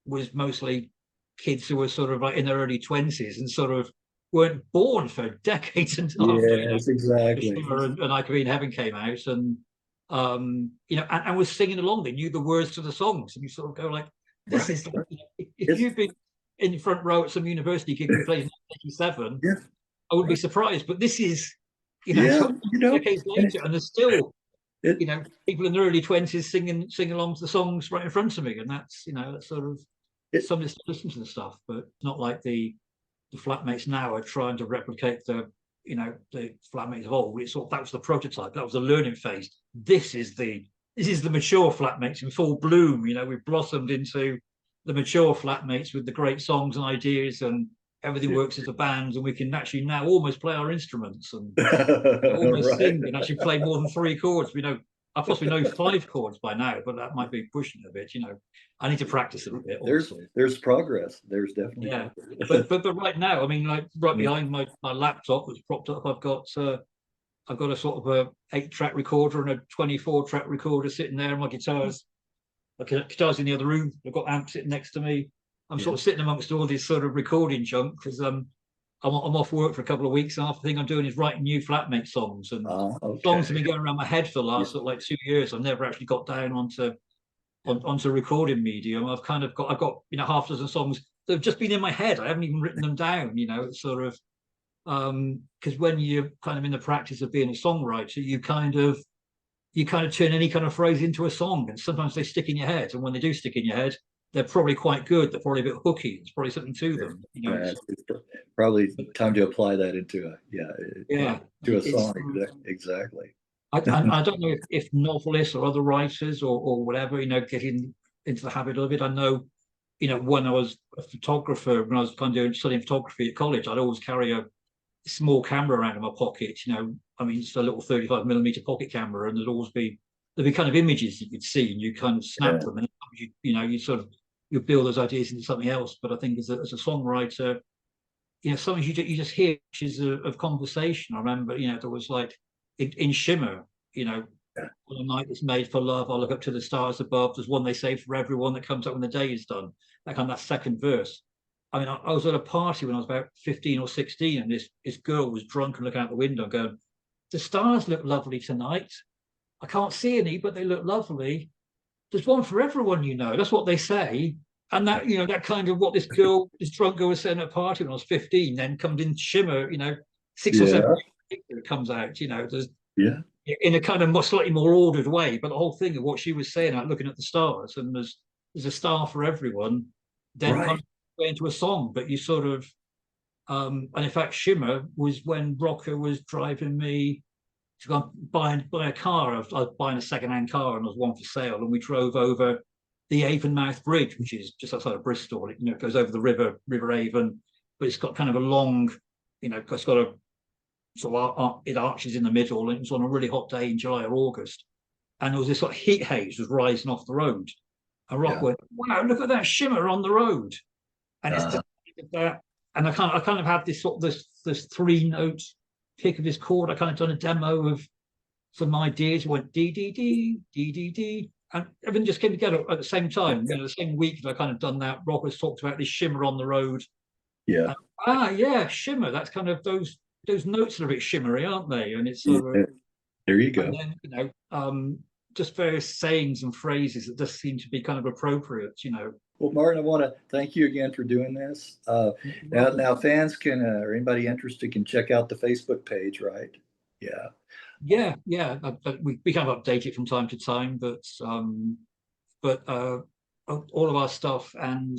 S2: was mostly kids who were sort of like in their early 20s and sort of weren't born for decades and after
S1: Yes, exactly.
S2: and I Could Be in Heaven came out, and and was singing along. They knew the words to the songs, and you sort of go like, this is like, if you've been in the front row at some university gig we played in 1987,
S1: Yeah.
S2: I wouldn't be surprised. But this is,
S1: Yeah,
S2: decades later, and there's still, people in their early 20s singing along to the songs right in front of me, and that's, that's sort of somebody to listen to the stuff. But it's not like the Flatmates now are trying to replicate the Flatmates of old. It's that was the prototype. That was the learning phase. This is the mature Flatmates in full bloom. We've blossomed into the mature Flatmates with the great songs and ideas, and everything works as a band, and we can actually now almost play our instruments and almost sing and actually play more than 3 chords. I possibly know 5 chords by now, but that might be pushing it a bit. I need to practice it a bit.
S1: There's progress. There's definitely
S2: progress. But right now, I mean, like right behind my laptop that's propped up, I've got a sort of a 8-track recorder and a 24-track recorder sitting there, and my guitars in the other room. I've got amps sitting next to me. I'm sort of sitting amongst all this sort of recording junk because I'm off work for a couple of weeks, and the thing I'm doing is writing new Flatmate songs, and songs have been going around my head for the last sort of like 2 years. I've never actually got down onto recording medium. I've got half a dozen songs that have just been in my head. I haven't even written them down. It's sort of because when you're kind of in the practice of being a songwriter, you kind of turn any kind of phrase into a song, and sometimes they stick in your head. And when they do stick in your head, they're probably quite good. They're probably a bit hooky. There's probably something to them.
S1: It's probably time to apply that into a song. Exactly.
S2: I don't know if novelists or other writers or whatever, get into the habit of it. I know, when I was a photographer, when I was kind of studying photography at college, I'd always carry a small camera around in my pocket. I mean, just a little 35mm pocket camera, and there'd be kind of images that you'd see, and you kind of snap them, and you build those ideas into something else. But I think as a songwriter, sometimes you just hear pieces of conversation. I remember, there was like in Shimmer, on a night that's made for love, I look up to the stars above. There's one they say for everyone that comes up when the day is done. That second verse. I mean, I was at a party when I was about 15 or 16, and this girl was drunk and looking out the window going, the stars look lovely tonight. I can't see any, but they look lovely. There's one for everyone, That's what they say. And that, that kind of what this drunk girl was saying at a party when I was 15, then comes in Shimmer, 6 or 7 it comes out, there's in a kind of slightly more ordered way. But the whole thing of what she was saying, like looking at the stars, and there's a star for everyone, then kind of into a song. But you sort of and in fact, Shimmer was when Rocker was driving me to go buy a car. I was buying a second-hand car, and there was one for sale, and we drove over the Avonmouth Bridge, which is just outside of Bristol. It goes over the River Avon, but it's got kind of a long, it's got a sort of it arches in the middle, and it was on a really hot day in July or August, and there was this sort of heat haze was rising off the road, and Rock went, "Wow, look at that shimmer on the road," and it's just that. And I kind of had this sort of this 3-note pick of this chord. I kind of done a demo of some ideas. Went D D D D D D, and everything just came together at the same time. The same week that I kind of done that, Rock has talked about this shimmer on the road.
S1: Yeah.
S2: Yeah, shimmer. That's kind of those notes are a bit shimmery, aren't they? And it's sort of,
S1: there you go.
S2: And then just various sayings and phrases that just seem to be kind of appropriate.
S1: Well, Martin, I want to thank you again for doing this. Now fans can, or anybody interested can check out the Facebook page, right? Yeah.
S2: We kind of update it from time to time, but all of our stuff and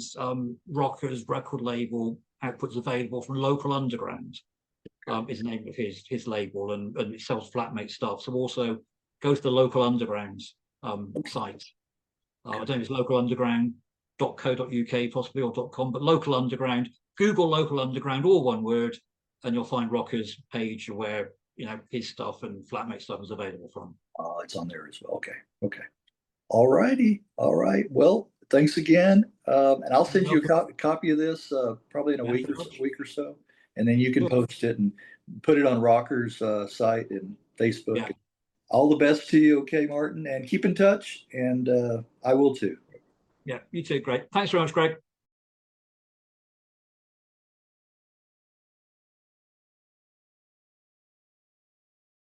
S2: Rocker's record label outputs available from Local Underground. is the name of his label, and it sells Flatmate stuff. So also go to the local underground site. I don't know if it's localunderground.co.uk possibly or .com, but local underground. Google local underground, all one word, and you'll find Rocker's page where his stuff and Flatmate stuff is available from.
S1: It's on there as well. Okay. Okay. All righty. All right. Well, thanks again. And I'll send you a copy of this probably in a week or so. And then you can post it and put it on Rocker's site and Facebook.
S2: Yeah.
S1: All the best to you. Okay, Martin, and keep in touch. And I will too.
S2: Yeah, you too. Great. Thanks very much, Greg.